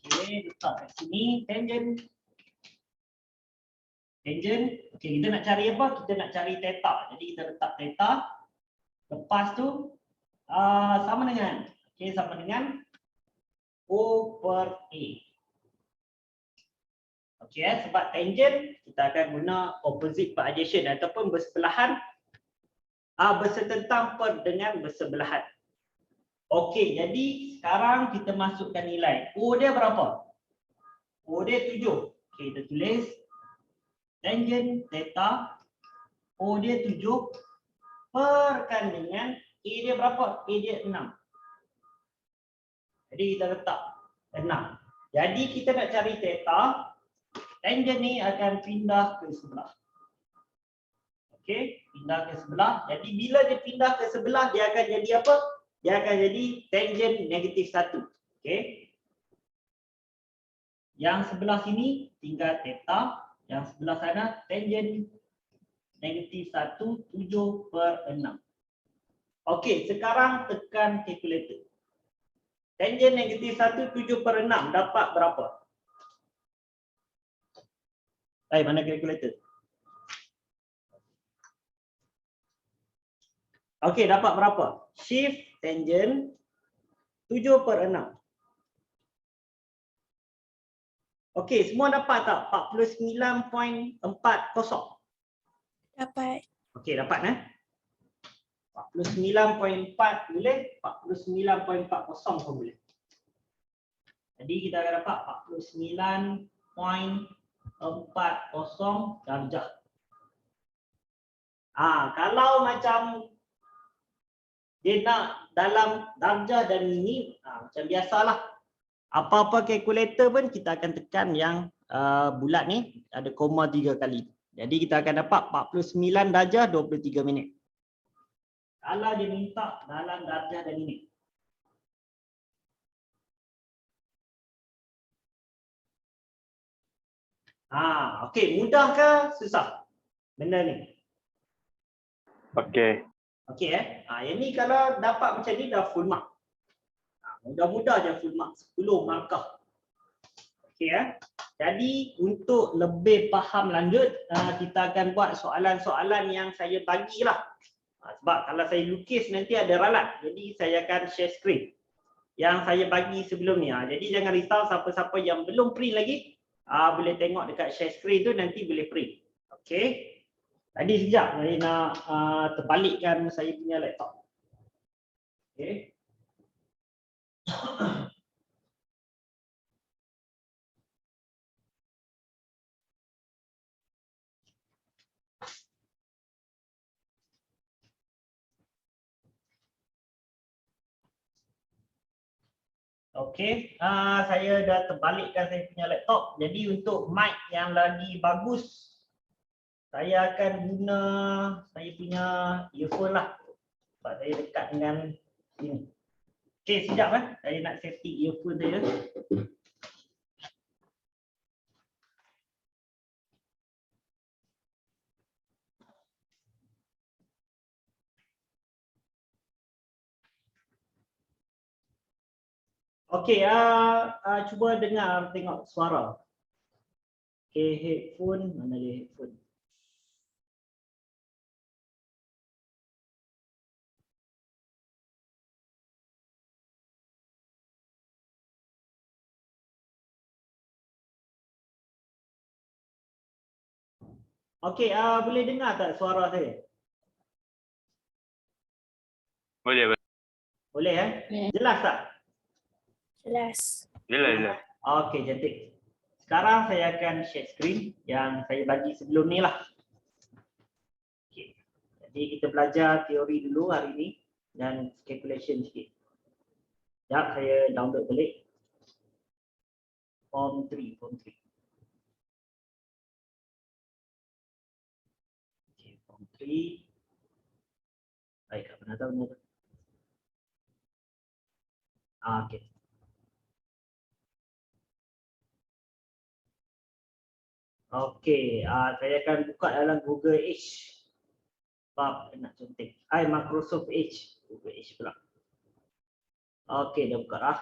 Okey, letak kat sini tangent. Okey, kita nak cari apa? Kita nak cari theta. Jadi kita letak theta. Lepas tu sama dengan, okey, sama dengan O per A. Okey, sebab tangent kita akan guna opposite per adjacent ataupun bersebelahan, bersetentang per dengan bersebelahan. Okey, jadi sekarang kita masukkan nilai. O dia berapa? O dia 7. Okey, kita tulis tangent theta O dia 7 perkan dengan A dia berapa? A dia 6. Jadi kita letak 6. Jadi kita nak cari theta, tangent ni akan pindah ke sebelah. Okey, pindah ke sebelah. Jadi bila dia pindah ke sebelah, dia akan jadi apa? Dia akan jadi tangent negatif 1. Okey. Yang sebelah sini tinggal theta, yang sebelah sana tangent negatif 1, 7 per 6. Okey, sekarang tekan kalkulator. Tangent negatif 1, 7 per 6 dapat berapa? Mana kalkulator? Okey, dapat berapa? Shift tangent 7 per 6. Okey, semua dapat tak? 49.40. Dapat. Okey, dapat 49.4 boleh, 49.40 pun boleh. Jadi kita akan dapat 49.40 darjah. Kalau macam dia nak dalam darjah dan minit, macam biasalah. Apa-apa kalkulator pun kita akan tekan yang bulat ni ada koma 3 kali. Jadi kita akan dapat 49 darjah 23 minit. Kalau dia minta dalam darjah dan minit. Okey, mudah ke susah benda ni? Okey. Okey yang ni kalau dapat macam ni dah full mark. Mudah-mudah je full mark, 10 markah. Okey Jadi untuk lebih faham lanjut, kita akan buat soalan-soalan yang saya bagilah. Sebab kalau saya lukis nanti ada ralat. Jadi saya akan share screen yang saya bagi sebelum ni. Jadi jangan risau, siapa-siapa yang belum print lagi, boleh tengok dekat share screen tu, nanti boleh print. Okey. Tadi sekejap saya nak terbalikkan saya punya laptop. Okey. Okey, saya dah terbalikkan saya punya laptop. Jadi untuk mic yang lagi bagus, saya akan guna saya punya earphone lah. Sebab saya dekat dengan ini. Okey, sekejap saya nak safety earphone saya. Okey, cuba dengar, tengok suara. Okey, headphone, mana dia headphone? Okey, boleh dengar tak suara saya? Boleh, boleh. Boleh Jelas tak? Jelas. Jelas, jelas. Okey, cantik. Sekarang saya akan share screen yang saya bagi sebelum ni lah. Okey. Jadi kita belajar teori dulu hari ni dan calculation sikit. Sekejap saya download balik. Form 3, form 3. Okey, form 3. Baik, mana tahu ni. Okey. Okey, saya akan buka dalam Google Edge. Sebab nak contek. Microsoft Edge. Google Edge pula. Okey, dah buka dah.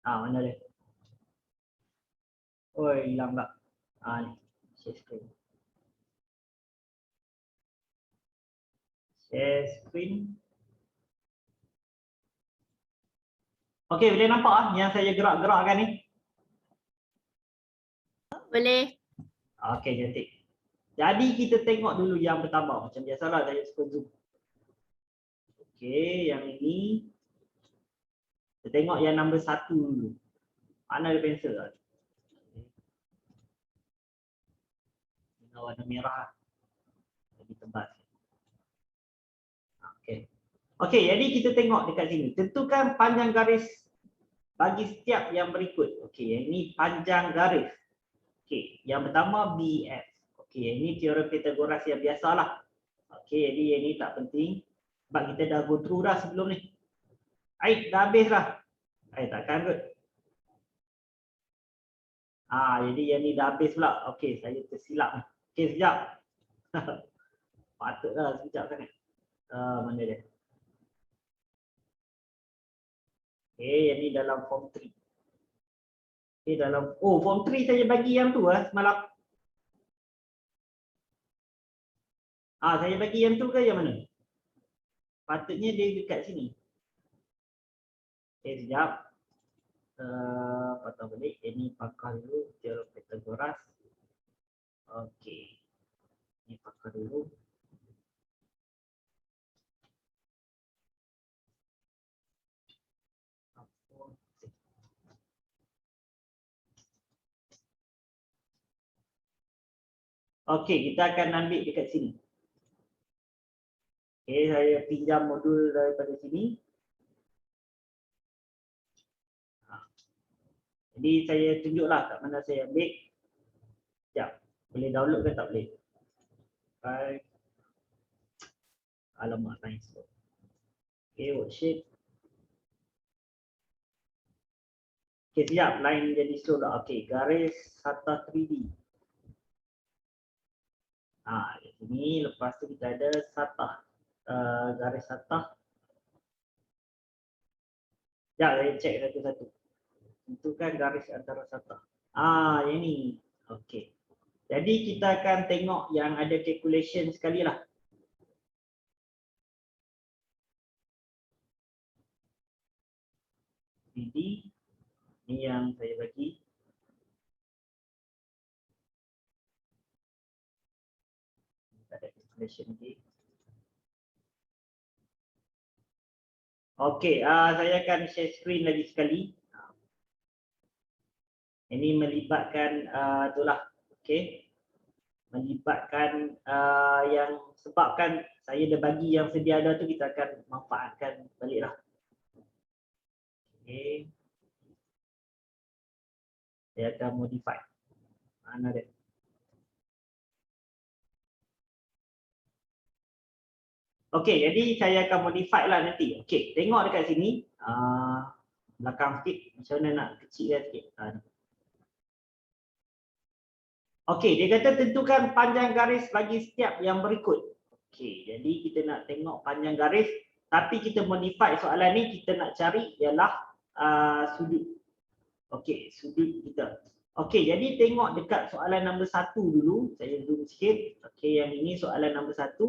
Mana dia? Oh, hilang tak? Ni. Share screen. Share screen. Okey, boleh nampak yang saya gerak-gerakkan ni? Boleh. Okey, cantik. Jadi kita tengok dulu yang pertama. Macam biasalah saya suka zoom. Okey, yang ini. Kita tengok yang nombor 1 dulu. Mana ada pensel? Warna merah. Lebih tebal. Okey. Okey, jadi kita tengok dekat sini. Tentukan panjang garis bagi setiap yang berikut. Okey, yang ini panjang garis. Okey, yang pertama BF. Okey, ini teorem Pythagoras yang biasalah. Okey, jadi yang ini tak penting. Sebab kita dah go through dah sebelum ni. Dah habis dah. Takkan kot. Jadi yang ni dah habis pula. Okey, saya tersilap ni. Okey, sekejap. Patutlah sekejap sangat. Mana dia? Okey, yang ni dalam form 3. Okey, dalam form 3 saya bagi yang tu semalam. Saya bagi yang tu ke yang mana? Patutnya dia dekat sini. Okey, sekejap. Patah balik. Ini pakar dulu teorem Pythagoras. Okey. Ini pakar dulu. Okey, kita akan ambil dekat sini. Okey, saya pinjam modul daripada sini. Jadi saya tunjuklah kat mana saya ambil. Sekejap. Boleh download ke tak boleh? Alamak, nice. Okey, worksheet. Okey, siap. Line jadi slow dah. Okey, garis Sata 3D. Di sini. Lepas tu kita ada Sata. Garis Sata. Sekejap, saya cek satu-satu. Tentukan garis antara Sata. Yang ni. Okey. Jadi kita akan tengok yang ada calculation sekali lah. Ini yang saya bagi. Ada calculation lagi. Okey, saya akan share screen lagi sekali. Ini melibatkan itulah. Okey. Melibatkan yang sebabkan saya dah bagi yang sedia ada tu, kita akan manfaatkan baliklah. Okey. Saya akan modify. Mana dia? Okey, jadi saya akan modify lah nanti. Okey, tengok dekat sini. Belakang sikit. Macam mana nak kecilkan sikit. Okey, dia kata tentukan panjang garis bagi setiap yang berikut. Okey, jadi kita nak tengok panjang garis. Tapi kita modify soalan ni, kita nak cari ialah sudut. Okey, sudut kita. Okey, jadi tengok dekat soalan nombor 1 dulu. Saya zoom sikit. Okey, yang ini soalan nombor 1.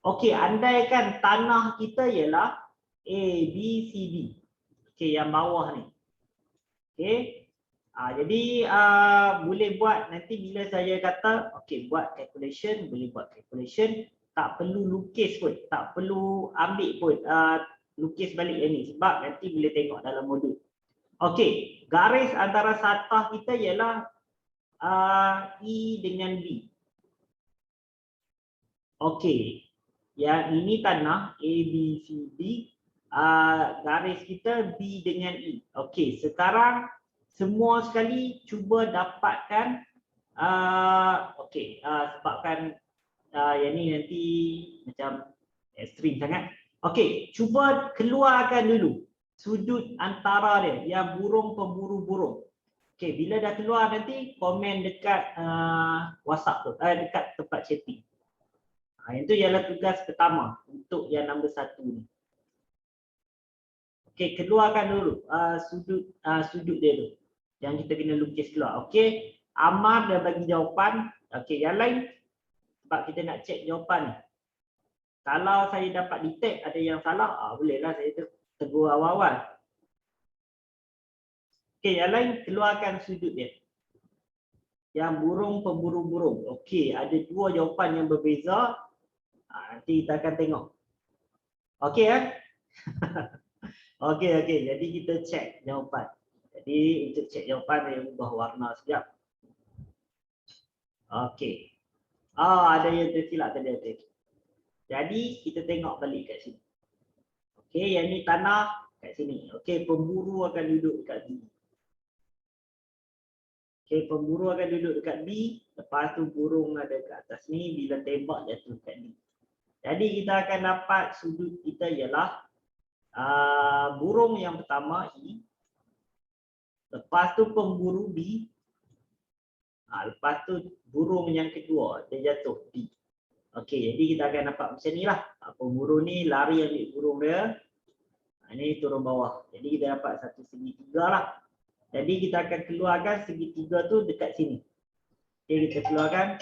Okey, andaikan tanah kita ialah A, B, C, D. Okey, yang bawah ni. Okey. Jadi boleh buat nanti bila saya kata okey buat calculation, boleh buat calculation, tak perlu lukis pun, tak perlu ambil pun lukis balik yang ni sebab nanti boleh tengok dalam modul. Okey, garis antara satah kita ialah E dengan B. Okey, yang ini tanah A, B, C, D. Garis kita B dengan E. Okey, sekarang semua sekali cuba dapatkan sebabkan yang ni nanti macam ekstrim sangat. Okey, cuba keluarkan dulu sudut antara dia yang burung pemburu burung. Okey, bila dah keluar nanti komen dekat WhatsApp tu, dekat tempat chatting. Yang tu ialah tugas pertama untuk yang nombor 1 ni. Okey, keluarkan dulu sudut dia tu yang kita kena lukis keluar. Okey, Amar dah bagi jawapan. Okey, yang lain sebab kita nak check jawapan ni. Kalau saya dapat detect ada yang salah, bolehlah saya tegur awal-awal. Okey, yang lain keluarkan sudut dia. Yang burung pemburu burung. Okey, ada 2 jawapan yang berbeza. Nanti kita akan tengok. Okey Okey, jadi kita check jawapan. Jadi untuk check jawapan saya ubah warna sekejap. Okey. Ada yang tersilap tadi. Jadi kita tengok balik kat sini. Okey, yang ni tanah kat sini. Okey, pemburu akan duduk dekat B. Okey, pemburu akan duduk dekat B, lepas tu burung ada kat atas ni, bila tembak jatuh dekat D. Jadi kita akan dapat sudut kita ialah burung yang pertama E, lepas tu pemburu B, lepas tu burung yang kedua dia jatuh D. Okey, jadi kita akan dapat macam ni lah. Pemburu ni lari ambil burung dia, ini turun bawah. Jadi kita dapat satu segitiga lah. Jadi kita akan keluarkan segitiga tu dekat sini. Okey, kita keluarkan.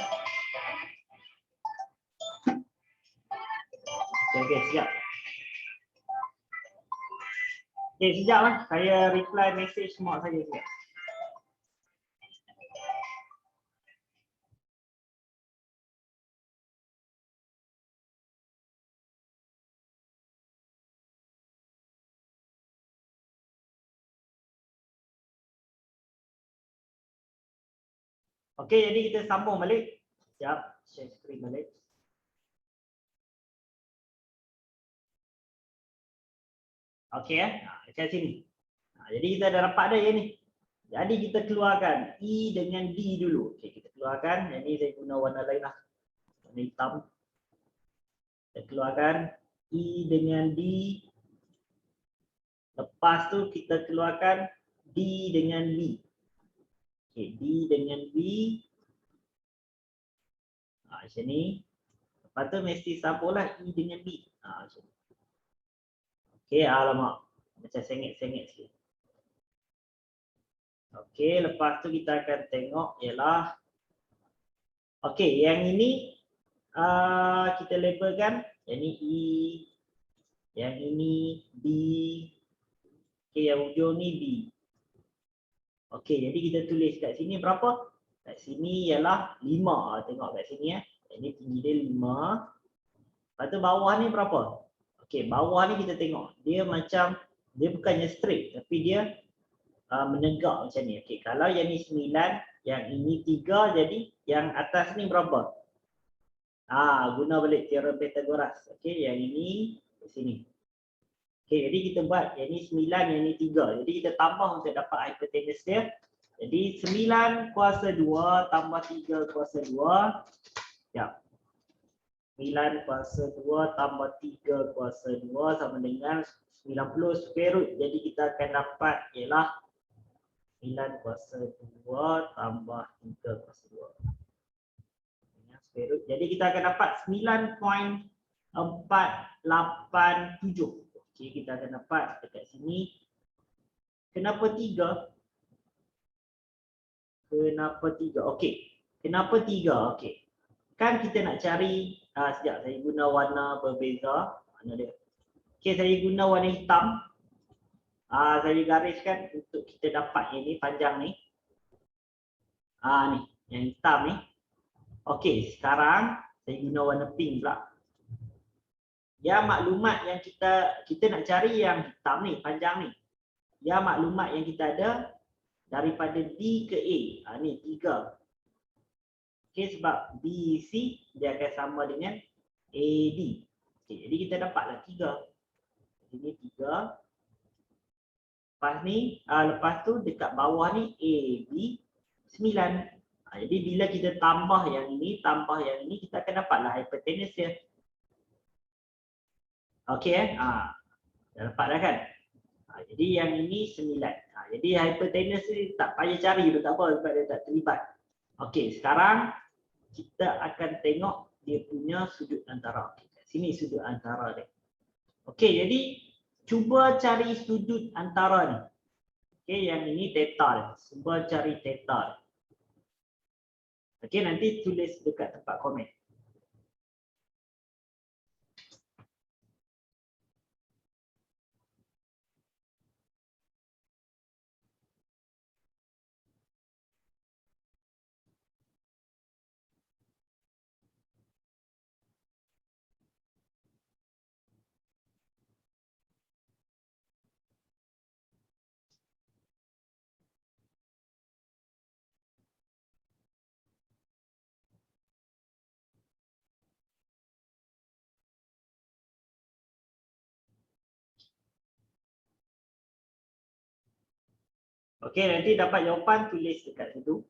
Okey, siap. Okey, sekejap lah. Saya reply message mak saya sekejap. Okey, jadi kita sambung balik. Sekejap, share screen balik. Okey dekat sini. Jadi kita dah dapat dah yang ni. Jadi kita keluarkan E dengan D dulu. Okey, kita keluarkan. Yang ni saya guna warna lain lah. Warna hitam. Kita keluarkan E dengan D. Lepas tu kita keluarkan D dengan B. Okey, D dengan B. Macam ni. Lepas tu mesti sambunglah E dengan B. Macam ni. Okey, alamak. Macam sengit-sengit sikit. Okey, lepas tu kita akan tengok ialah okey, yang ini kita labelkan. Yang ni E, yang ini B. Okey, yang hujung ni B. Okey, jadi kita tulis kat sini berapa? Kat sini ialah 5. Tengok kat sini Yang ni tinggi dia 5. Lepas tu bawah ni berapa? Okey, bawah ni kita tengok. Dia macam, dia bukannya straight tapi dia menegak macam ni. Okey, kalau yang ni 9, yang ini 3, jadi yang atas ni berapa? Guna balik teorem Pythagoras. Okey, yang ini di sini. Okey, jadi kita buat yang ni 9, yang ni 3. Jadi kita tambah untuk dapat hypotenuse dia. Jadi 9 kuasa 2 tambah 3 kuasa 2. Ya. 9 kuasa 2 tambah 3 kuasa 2 sama dengan 90 square root. Jadi kita akan dapat ialah 9 kuasa 2 tambah 3 kuasa 2. Square root. Jadi kita akan dapat 9.487. Okey, kita akan dapat dekat sini. Kenapa 3? Kenapa 3? Okey. Kenapa 3? Okey. Kan kita nak cari, sekejap saya guna warna berbeza. Mana dia? Okey, saya guna warna hitam. Saya gariskan untuk kita dapat yang ni panjang ni. Ni, yang hitam ni. Okey, sekarang saya guna warna pink pula. Yang maklumat yang kita nak cari yang hitam ni, panjang ni. Yang maklumat yang kita ada daripada D ke A. Ni 3. Okey, sebab BC dia akan sama dengan AD. Okey, jadi kita dapatlah 3. Ini 3. Lepas tu dekat bawah ni AB 9. Jadi bila kita tambah yang ini, kita akan dapatlah hipotenus dia. Okey dah dapat dah kan? Jadi yang ini 9. Jadi hipotenus ni tak payah cari pun tak apa sebab dia tak terlibat. Okey, sekarang kita akan tengok dia punya sudut antara. Okey, kat sini sudut antara dia. Okey, jadi cuba cari sudut antara ni. Okey, yang ini theta dia. Cuba cari theta dia. Okey, nanti tulis dekat tempat komen. Okey, nanti dapat jawapan tulis dekat situ.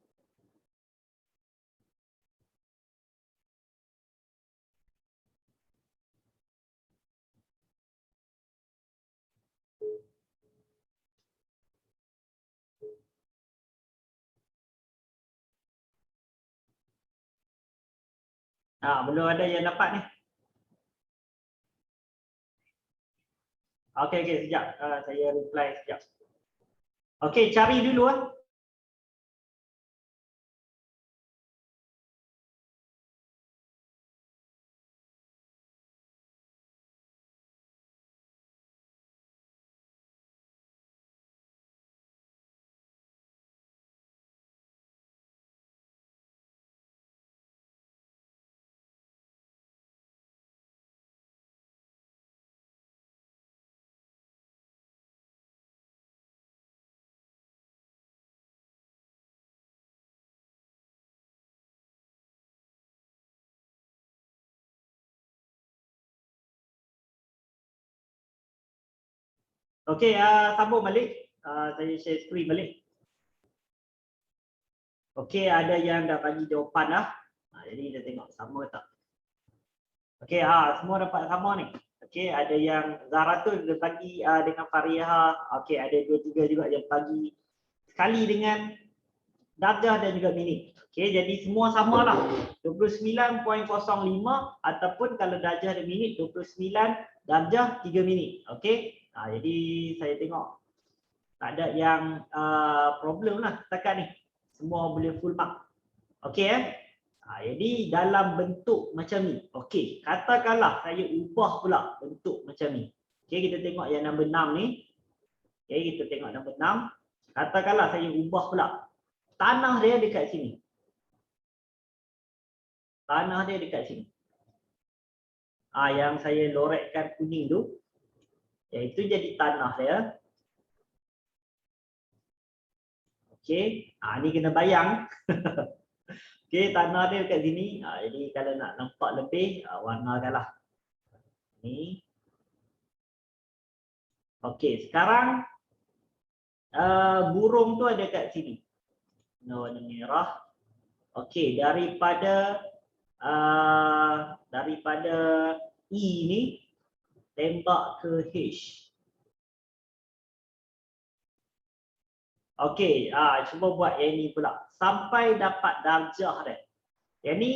Belum ada yang dapat ni. Okey, sekejap. Saya reply sekejap. Okey, cari dulu . Okey, sambung balik. Saya share screen balik. Okey, ada yang dah bagi jawapan dah. Jadi kita tengok sama tak. Okey, semua dapat sama ni. Okey, ada yang Zahratul dia bagi dengan Fariha. Okey, ada 2-3 juga yang bagi sekali dengan darjah dan juga minit. Okey, jadi semua samalah. 29.05 ataupun kalau darjah dan minit 29, darjah 3 minit. Okey. Jadi saya tengok tak ada yang problem lah setakat ni. Semua boleh full mark. Okey jadi dalam bentuk macam ni. Okey, katakanlah saya ubah pula bentuk macam ni. Okey, kita tengok yang nombor 6 ni. Okey, kita tengok nombor 6. Katakanlah saya ubah pula. Tanah dia dekat sini. Tanah dia dekat sini. Yang saya lorekkan kuning tu. Iaitu jadi tanah dia. Okey, ni kena bayang. Okey, tanah dia dekat sini. Jadi kalau nak nampak lebih, warnakanlah. Ni. Okey, sekarang burung tu ada kat sini. Warna merah. Okey, daripada E ni tembak ke H. Okey, cuba buat yang ni pula. Sampai dapat darjah dia. Yang ni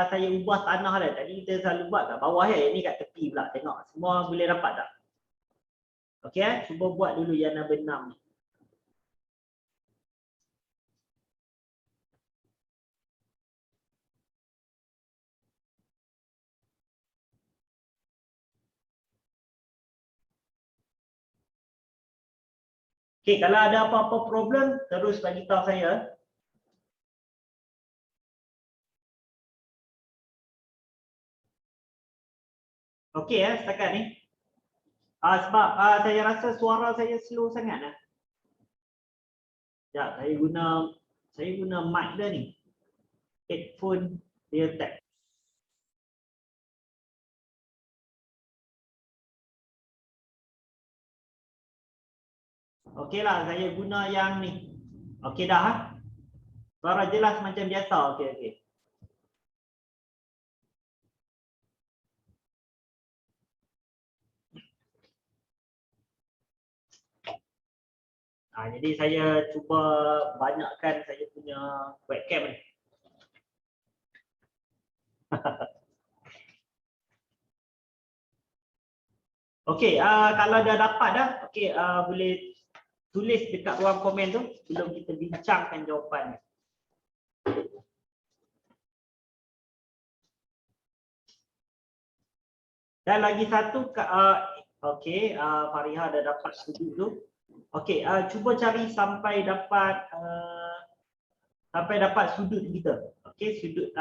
saya ubah tanah dia. Tadi kita selalu buat kat bawah ya. Yang ni kat tepi pula. Tengok semua boleh dapat tak? Okey, cuba buat dulu yang nombor 6 ni. Okey, kalau ada apa-apa problem terus bagi tahu saya. Okey setakat ni. Sebab saya rasa suara saya slow sangat lah. Sekejap, saya guna mic dah ni. Headphone dia tag. Okey lah, saya guna yang ni. Okey dah ha? Suara jelas macam biasa. Okey. Jadi saya cuba banyakkan saya punya webcam ni. Okey, kalau dah dapat dah, okey, boleh tulis dekat ruang komen tu sebelum kita bincangkan jawapan ni. Dan lagi satu, okey, Fariha dah dapat sudut tu. Okey, cuba cari sampai dapat sudut kita. Okey, sudut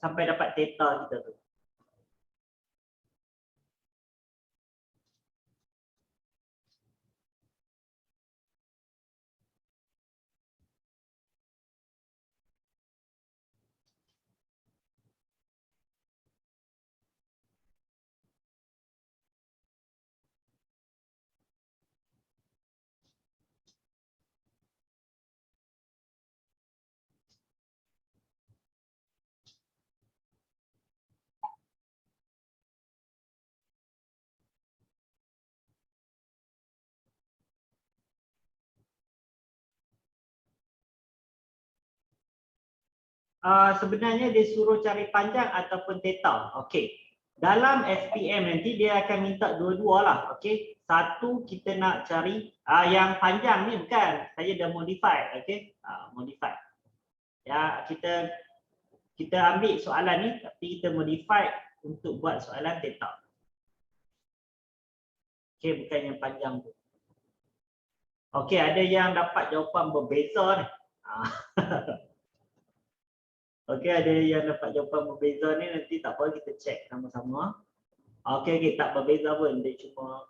sampai dapat theta kita tu. Sebenarnya dia suruh cari panjang ataupun theta. Okey. Dalam SPM nanti dia akan minta dua-dua lah. Okey. Satu kita nak cari yang panjang ni bukan. Saya dah modify. Okey. Modify. Ya, kita ambil soalan ni tapi kita modify untuk buat soalan theta. Okey, bukan yang panjang tu. Okey, ada yang dapat jawapan berbeza ni. Okey, ada yang dapat jawapan berbeza ni, nanti tak apa kita cek sama-sama. Okey, tak berbeza pun, dia cuma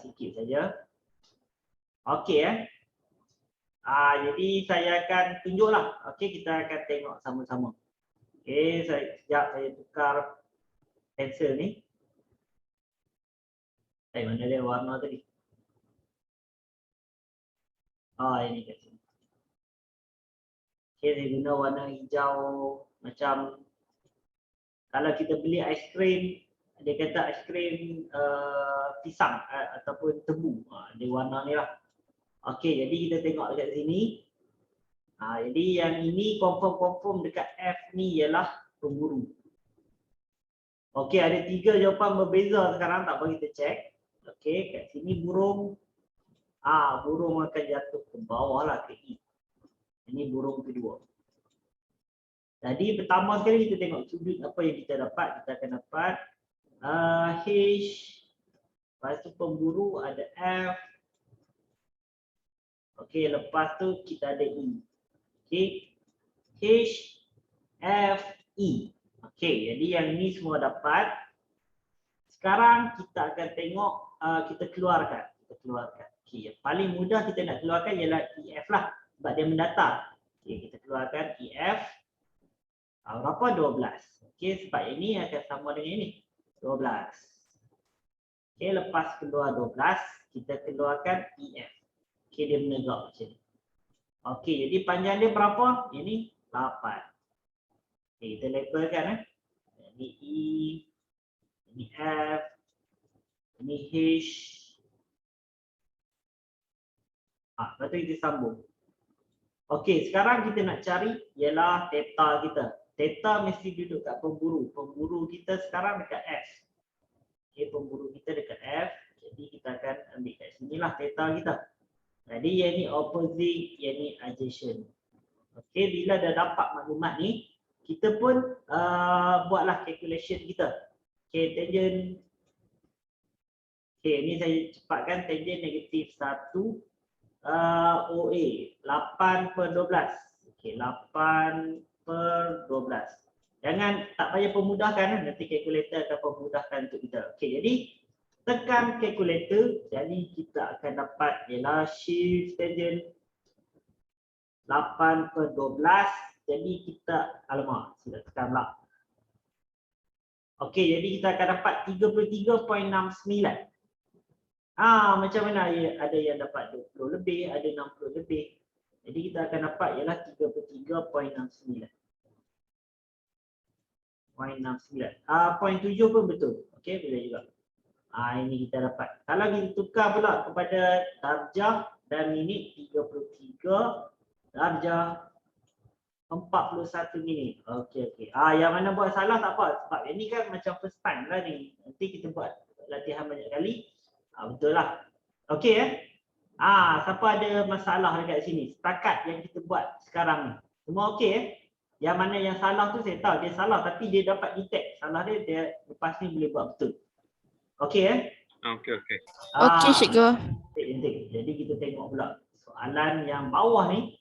sikit saja. Okey jadi saya akan tunjuklah. Okey, kita akan tengok sama-sama. Okey, sekejap saya tukar pensel ni. Mana dia warna tadi? Ini kat sini. Okay, saya guna warna hijau macam kalau kita beli aiskrim, dia kata aiskrim pisang ataupun tebu. Dia warna ni lah. Okey, jadi kita tengok dekat sini. Jadi yang ini confirm dekat F ni ialah pemburu. Okey, ada 3 jawapan berbeza sekarang, tak apa kita cek. Okey, kat sini burung. Burung akan jatuh ke bawah lah ke E. Ini burung kedua. Jadi pertama sekali kita tengok sudut apa yang kita dapat. Kita akan dapat H. Lepas tu pemburu ada F. Okey, lepas tu kita ada E. Okey. H, F, E. Okey, jadi yang ini semua dapat. Sekarang kita akan tengok, kita keluarkan. Okey, yang paling mudah kita nak keluarkan ialah EF lah. Sebab dia mendatar. Okey, kita keluarkan EF. Berapa? 12. Okey, sebab ini akan sama dengan ini. 12. Okey, lepas keluar 12, kita keluarkan EF. Okey, dia menegak macam ni. Okey, jadi panjang dia berapa? Ini 8. Okey, kita labelkan Ini E, ini F, ini H. Lepas tu kita sambung. Okey, sekarang kita nak cari ialah theta kita. Theta mesti duduk kat pemburu. Pemburu kita sekarang dekat F. Okey, pemburu kita dekat F. Jadi kita akan ambil kat sinilah theta kita. Jadi yang ni opposite, yang ni adjacent. Okey, bila dah dapat maklumat ni, kita pun buatlah calculation kita. Okey, tangent. Okey, ni saya cepatkan tangent negatif 1. OA 8/12. Okey, 8/12. Jangan tak payah pemudahkan, nanti kalkulator akan pemudahkan untuk kita. Okey, jadi tekan kalkulator, jadi kita akan dapat ialah shift tangent 8/12. Jadi kita, alamak, sudah tekan pula. Okey, jadi kita akan dapat 33.69. Macam mana ada yang dapat 20 lebih, ada 60 lebih. Jadi kita akan dapat ialah 33.69. 0.7 pun betul. Okey, boleh juga. Ini kita dapat. Kalau kita tukar pula kepada darjah dan minit, 33 darjah 41 minit. Okey. Yang mana buat salah tak apa, sebab ini kan macam first time lah ni. Nanti kita buat latihan banyak kali. Betul lah. Okey siapa ada masalah dekat sini? Setakat yang kita buat sekarang ni. Semua okey Yang mana yang salah tu saya tahu dia salah, tapi dia dapat detect salah dia lepas ni boleh buat betul. Okey Okey. Okey, cikgu. Jadi kita tengok pula soalan yang bawah ni.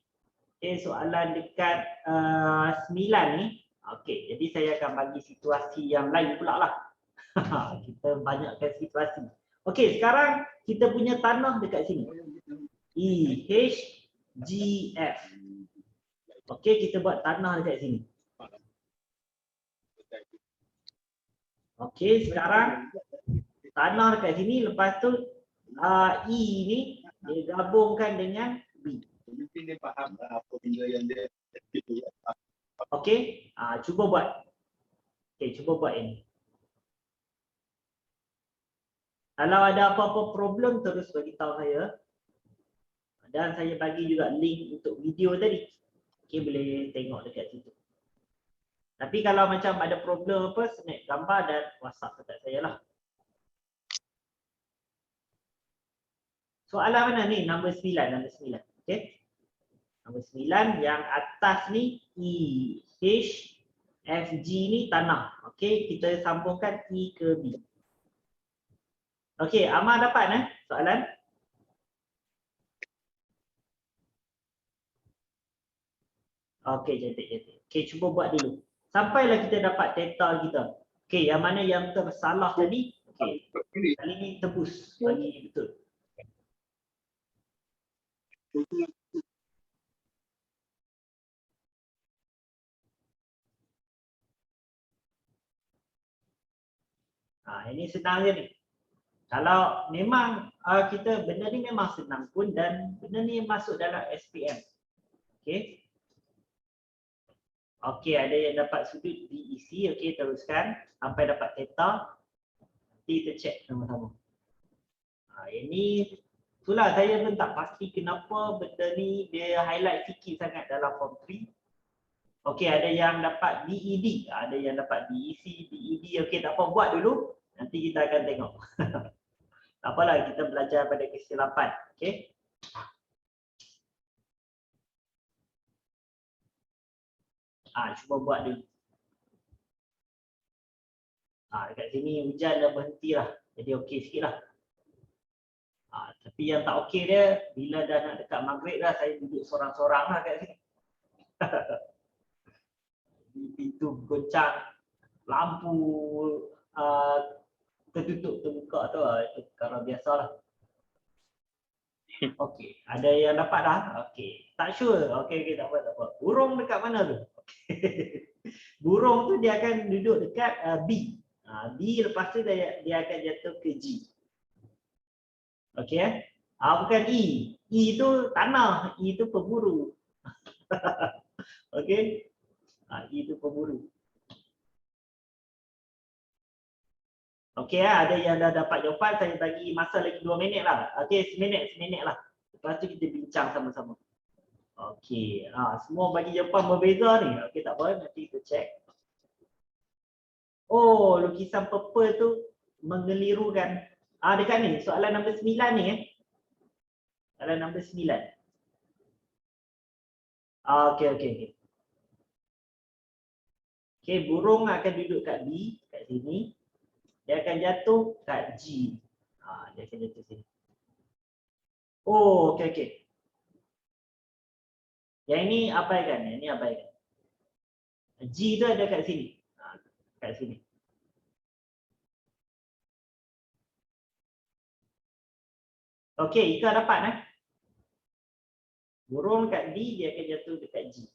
Okey, soalan dekat 9 ni. Okey, jadi saya akan bagi situasi yang lain pula lah. Kita banyakkan situasi. Okey, sekarang kita punya tanah dekat sini. EHGF. Okey, kita buat tanah dekat sini. Okey, sekarang tanah dekat sini, lepas tu E ni dia gabungkan dengan B. Mungkin dia faham apa benda yang dia Okey, cuba buat. Okey, cuba buat ini. Kalau ada apa-apa problem terus bagi tahu saya. Dan saya bagi juga link untuk video tadi. Okey, boleh tengok dekat situ. Tapi kalau macam ada problem apa, snap gambar dan WhatsApp dekat saya lah. Soalan mana ni? Nombor 9, okey. Nombor 9 yang atas ni EHFG ni tanah. Okey, kita sambungkan E ke B. Okey, Amar dapat soalan? Okey, cantik. Okey, cuba buat dulu. Sampailah kita dapat theta kita. Okey, yang mana yang tersalah tadi? Okey, kali ni tebus bagi betul. Ini senang je ni. Kalau memang kita benda ni memang senang pun dan benda ni masuk dalam SPM. Okey. Okey, ada yang dapat sudut DEC. Okey, teruskan sampai dapat theta. Nanti kita check sama-sama. Ini itulah saya pun tak pasti kenapa benda ni dia highlight sikit sangat dalam form 3. Okey, ada yang dapat DED, ada yang dapat DEC, DED. Okey, tak apa, buat dulu. Nanti kita akan tengok. Tak apalah, kita belajar pada kesilapan. Okey. Cuba buat dulu. Dekat sini hujan dah berhenti lah. Jadi okey sikit lah. Tapi yang tak okey dia, bila dah nak dekat maghrib dah, saya duduk sorang-sorang lah kat sini. Pintu goncang, lampu tertutup terbuka tu itu perkara biasalah. Okey, ada yang dapat dah? Okey, tak sure. Okey, tak apa. Burung dekat mana tu? Burung tu dia akan duduk dekat B. B lepas tu dia akan jatuh ke G. Okey bukan E. E tu tanah, E tu pemburu. Okey. E tu pemburu. Okey ada yang dah dapat jawapan, saya bagi masa lagi 2 minit lah. Okey, seminit lah. Lepas tu kita bincang sama-sama. Okey, semua bagi jawapan berbeza ni. Okey, tak apa, nanti kita check. Oh, lukisan purple tu mengelirukan. Dekat ni, soalan nombor 9 ni Soalan nombor 9. Okey. Okey, burung akan duduk kat B, kat sini. Dia akan jatuh kat G. Dia akan jatuh sini. Oh, okey. Yang ini abaikan, G tu ada kat sini. Kat sini. Okey, Ika dapat Burung kat D, dia akan jatuh dekat G.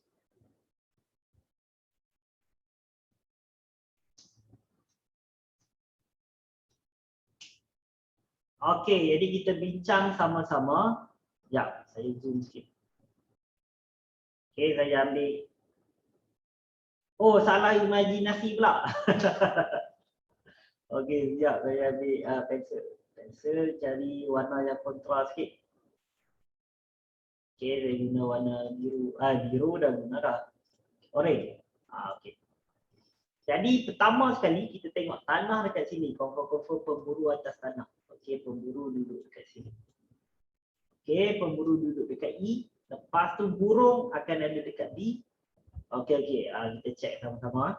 Okey, jadi kita bincang sama-sama. Sekejap, saya zoom sikit. Okey, saya ambil. Oh, salah imajinasi pula. Okey, sekejap saya ambil pensel. Pensel cari warna yang kontras sikit. Okey, saya guna warna biru. Biru dah guna dah. Orange. Okey. Jadi pertama sekali kita tengok tanah dekat sini. Confirm pemburu atas tanah. Okey, pemburu duduk dekat sini. Okey, pemburu duduk dekat E. Lepas tu burung akan ada dekat B. Okey. Kita check sama-sama.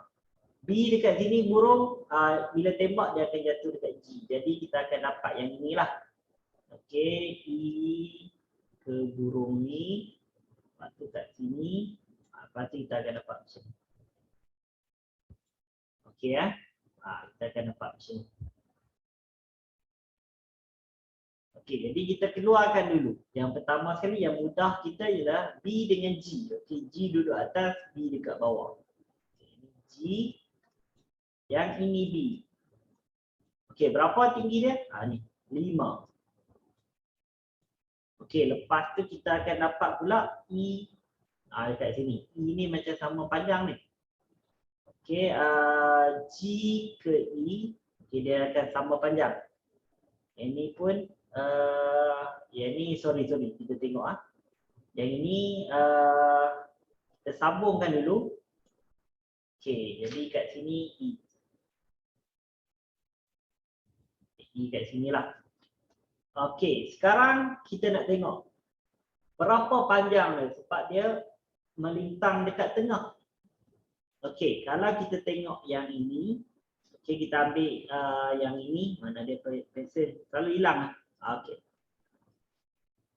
B dekat sini burung, bila tembak dia akan jatuh dekat G. Jadi kita akan dapat yang inilah. Okey, E ke burung ni. Lepas tu kat sini. Lepas tu kita akan dapat macam ni. Okey kita akan dapat macam ni. Okey, jadi kita keluarkan dulu. Yang pertama sekali yang mudah kita ialah B dengan G. Okey, G duduk atas, B dekat bawah. Okay, ini G. Yang ini B. Okey, berapa tinggi dia? Ni, 5. Okey, lepas tu kita akan dapat pula E. Dekat sini. E ni macam sama panjang ni. Okey, G ke E. Okey, dia akan sama panjang. Yang ni pun, yang ni sorry. Kita tengok Yang ini kita sambungkan dulu. Okey, jadi kat sini E. E kat sinilah. Okey, sekarang kita nak tengok berapa panjang dia sebab dia melintang dekat tengah. Okey, kalau kita tengok yang ini, okey kita ambil yang ini, mana dia pensel selalu hilang. Okey.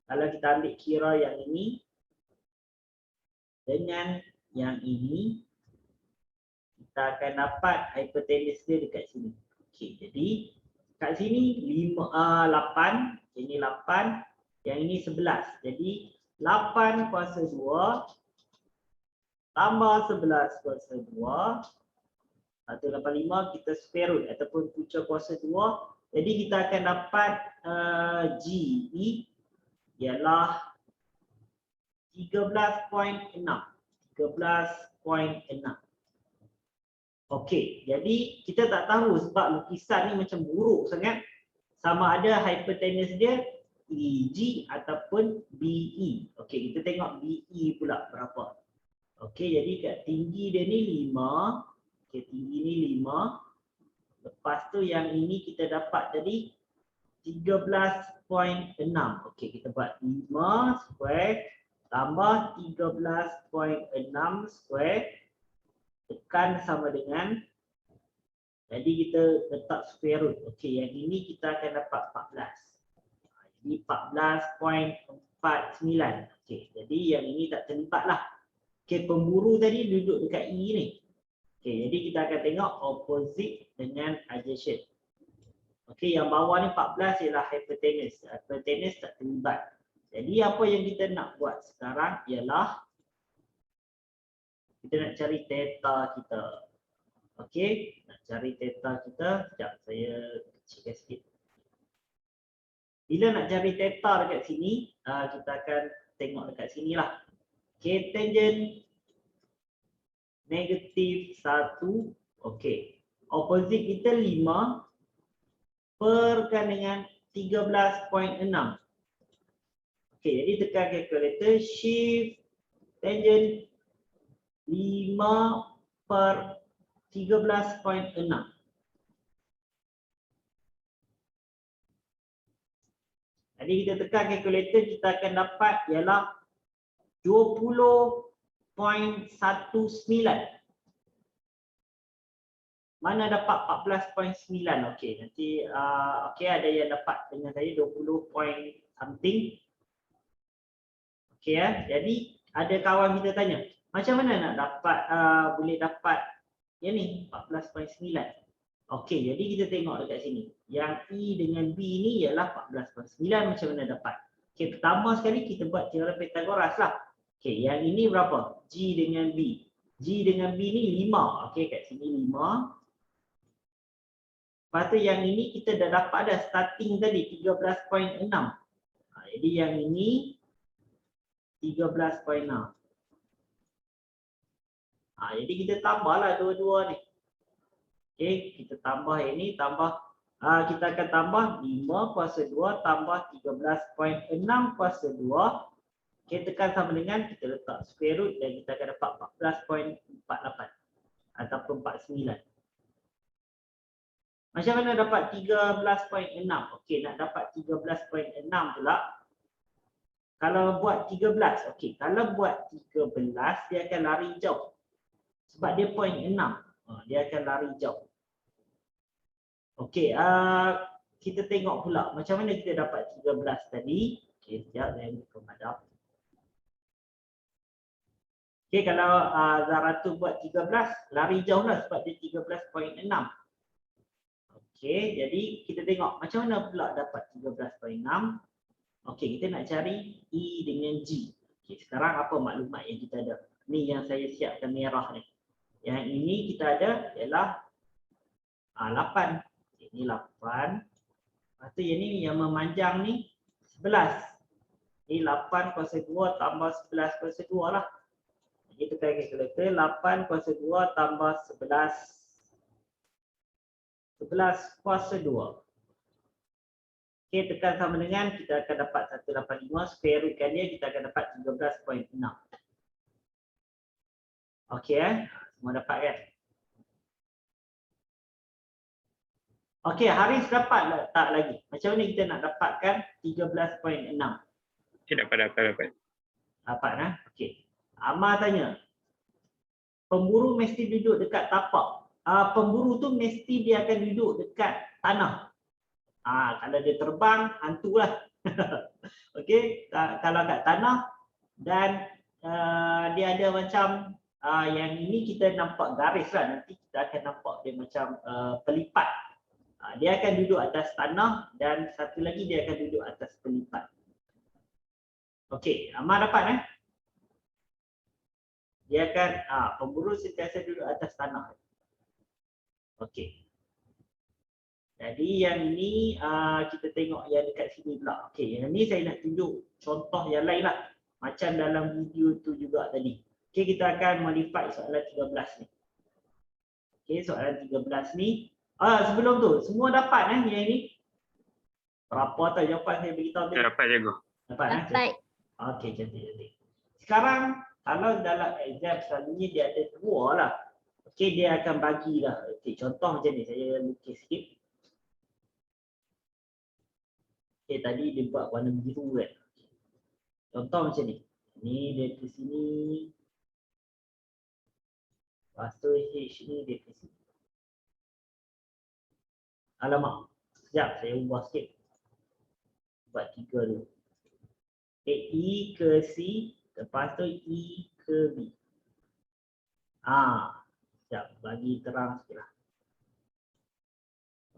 Kalau kita ambil kira yang ini dengan yang ini, kita akan dapat hypotenuse dia dekat sini. Okey, jadi kat sini 8, ini 8, yang ini 11. Jadi 8 kuasa 2 tambah 11 kuasa 2 185 kita square root ataupun punca kuasa 2. Jadi kita akan dapat GE ialah 13.6. 13.6. Okey, jadi kita tak tahu sebab lukisan ni macam buruk sangat sama ada hypotenuse dia EG ataupun BE. Okey, kita tengok BE pula berapa. Okey, jadi kat tinggi dia ni 5. Okey, tinggi ni 5. Lepas tu yang ini kita dapat tadi 13.6. Okey, kita buat 5 square tambah 13.6 square tekan sama dengan, jadi kita letak square root. Okey, yang ini kita akan dapat 14. Jadi 14.49. Okey, jadi yang ini tak terlibat lah. Okey, pemburu tadi duduk dekat E ni. Okey, jadi kita akan tengok opposite dengan adjacent. Okey, yang bawah ni 14 ialah hypotenuse. Hypotenuse tak terlibat. Jadi apa yang kita nak buat sekarang ialah kita nak cari theta kita. Okey, nak cari theta kita. Sekejap saya kecilkan sikit. Bila nak cari theta dekat sini, kita akan tengok dekat sini lah. Okey, tangent negatif 1. Okey, opposite kita 5 perkan dengan 13.6. Okey, jadi tekan calculator, shift tangent 5 per 13.6. Jadi kita tekan calculator, kita akan dapat ialah 20.19. Mana dapat 14.9? Okey, nanti okey ada yang dapat dengan saya 20 point something. Okey jadi ada kawan kita tanya, Macam mana nak dapat boleh dapat yang ni 14.9? Okey, jadi kita tengok dekat sini. Yang E dengan B ni ialah 14.9, macam mana dapat? Okey, pertama sekali kita buat teorem Pythagoras lah. Okey, yang ini berapa? G dengan B. G dengan B ni 5. Okey, kat sini 5. Lepas tu yang ini kita dah dapat dah starting tadi 13.6. Jadi yang ini 13.6. Jadi kita tambahlah dua-dua ni. Okey, kita tambah ini, tambah kita akan tambah 5 kuasa 2 tambah 13.6 kuasa 2. Okey, tekan sama dengan kita letak square root dan kita akan dapat 14.48 ataupun 49. Macam mana dapat 13.6? Okey, nak dapat 13.6 pula. Kalau buat 13, okey, kalau buat 13 dia akan lari jauh. Sebab dia point 6. Dia akan lari jauh. Okey, kita tengok pula macam mana kita dapat 13 tadi. Okey, sekejap saya buka padam. Okey, kalau Zaratu buat 13, lari jauh lah sebab dia 13.6. Okey, jadi kita tengok macam mana pula dapat 13.6. Okey, kita nak cari E dengan G. Okey, sekarang apa maklumat yang kita ada? Ni yang saya siapkan merah ni. Yang ini kita ada ialah 8. Ini 8. Lepas tu yang ni yang memanjang ni 11. Ini 8 kuasa 2 tambah 11 kuasa 2 lah. Jadi tekan kalkulator 8 kuasa 2 tambah 11 kuasa 2. Okey, tekan sama dengan kita akan dapat 185, square rootkan dia kita akan dapat 13.6. Okey semua dapat kan? Okey, Haris dapat tak lagi? Macam mana kita nak dapatkan 13.6? Okey, dapat. Dapat nah? Okey. Amar tanya. Pemburu mesti duduk dekat tapak. Pemburu tu mesti dia akan duduk dekat tanah. Kalau dia terbang, hantulah. Okey, kalau kat tanah dan dia ada macam yang ini kita nampak garis lah. Nanti kita akan nampak dia macam pelipat. Dia akan duduk atas tanah dan satu lagi dia akan duduk atas pelipat. Okey, Amar dapat Dia akan pemburu sentiasa duduk atas tanah. Okey. Jadi yang ini kita tengok yang dekat sini pula. Okey, yang ni saya nak tunjuk contoh yang lain lah. Macam dalam video tu juga tadi. Okey, kita akan modify soalan 13 ni. Okey, soalan 13 ni. Sebelum tu, semua dapat yang ini? Berapa tau jawapan saya beritahu tadi? Dapat cikgu. Dapat Dapat. Okey, cantik. Sekarang kalau dalam exam selalunya dia ada 2 lah. Okey, dia akan bagilah. Okey, contoh macam ni, saya lukis sikit. Okey, tadi dia buat warna biru kan. Contoh macam ni. Ni dia ke sini. Lepas tu H ni dia ke sini. Alamak. Sekejap, saya ubah sikit. Buat 3 dulu. Okay, E ke C. Lepas tu E ke B. Sekejap, bagi terang sikit lah.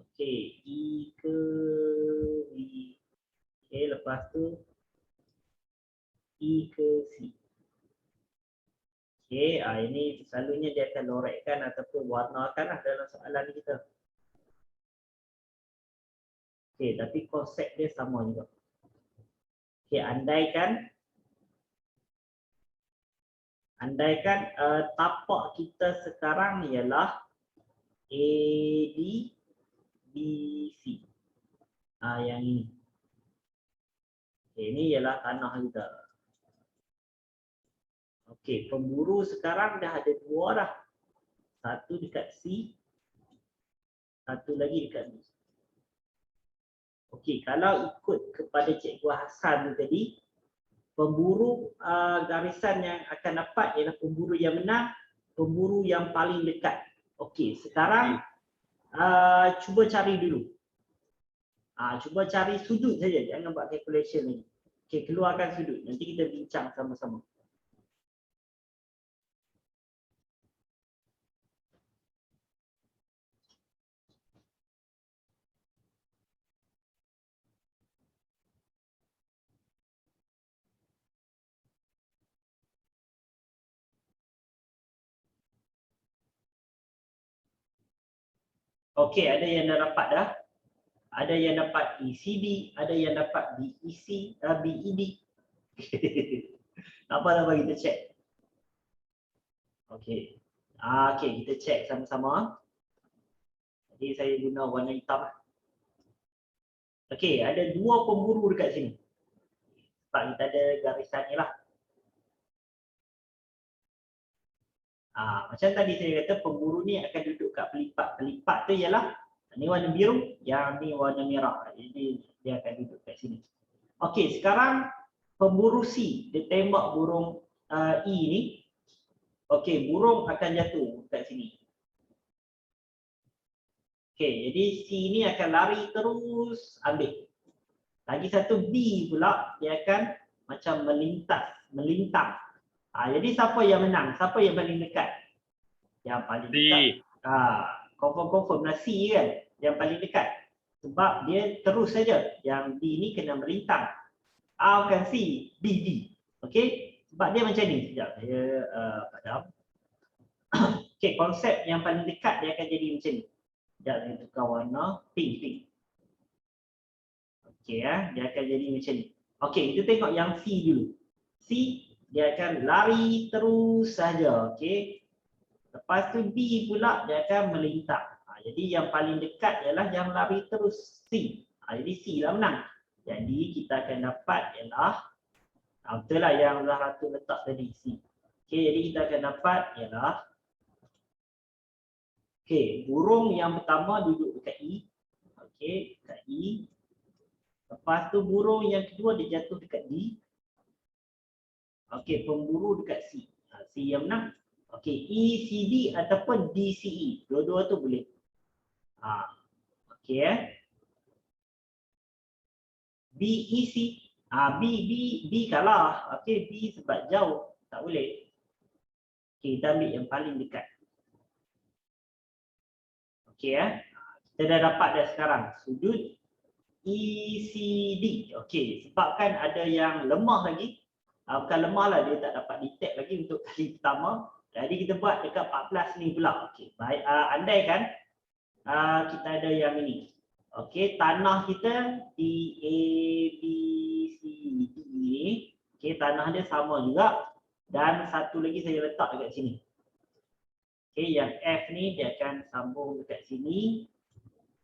Okey, E ke B. Okey, lepas tu E ke C. Okey, ini selalunya dia akan lorekkan ataupun warnakan lah dalam soalan kita. Okey, tapi konsep dia sama juga. Okey, andaikan tapak kita sekarang ialah AD BC. Yang ini. Okey, ini ialah tanah kita. Okey, pemburu sekarang dah ada 2 dah. Satu dekat C, satu lagi dekat B. Okey, kalau ikut kepada Cikgu Hassan tadi, pemburu garisan yang akan dapat ialah pemburu yang menang, pemburu yang paling dekat. Okey, sekarang cuba cari dulu. Cuba cari sudut saja, jangan buat calculation lagi. Okey, keluarkan sudut. Nanti kita bincang sama-sama. Okey, ada yang dah dapat dah. Ada yang dapat ECB, ada yang dapat BEC, BED. Tak apa kita check. Okey. Okey, kita check sama-sama. Jadi saya guna warna hitam lah. Okey, ada dua pemburu dekat sini. Sebab kita ada garisan ni lah. Macam tadi saya kata pemburu ni akan duduk kat pelipat. Pelipat tu ialah ni warna biru, yang ni warna merah. Jadi dia akan duduk kat sini. Okey, sekarang pemburu C, dia tembak burung E ni. Okey, burung akan jatuh kat sini. Okey, jadi C ni akan lari terus ambil. Lagi satu B pula, dia akan macam melintang. Jadi siapa yang menang? Siapa yang paling dekat? Yang paling dekat. Confirm lah C kan? Yang paling dekat. Sebab dia terus saja. Yang D ni kena melintang. A bukan C, B, D. Okey? Sebab dia macam ni. Sekejap saya padam. Okey, konsep yang paling dekat dia akan jadi macam ni. Sekejap saya tukar warna pink. Okey dia akan jadi macam ni. Okey, kita tengok yang C dulu. C dia akan lari terus saja. Okey. Lepas tu B pula dia akan melintang. Jadi yang paling dekat ialah yang lari terus C. Jadi C lah menang. Jadi kita akan dapat ialah betul lah yang Zahratul letak tadi C. Okey, jadi kita akan dapat ialah burung yang pertama duduk dekat E. Okey, dekat E. Lepas tu burung yang kedua dia jatuh dekat D. Okey, pemburu dekat C. C yang menang. Okey, ECD ataupun DCE. Dua-dua tu boleh. Okey BEC. B kalah. Okey, B sebab jauh. Tak boleh. Okey, kita ambil yang paling dekat. Okey kita dah dapat dah sekarang. Sudut ECD. Okey, sebabkan ada yang lemah lagi. Bukan lemah lah, dia tak dapat detect lagi untuk kali pertama. Jadi kita buat dekat 14 ni pula. Okey, baik. Andaikan kita ada yang ini. Okey, tanah kita di A, B, C, D ni. Okey, tanah dia sama juga. Dan satu lagi saya letak dekat sini. Okey, yang F ni dia akan sambung dekat sini.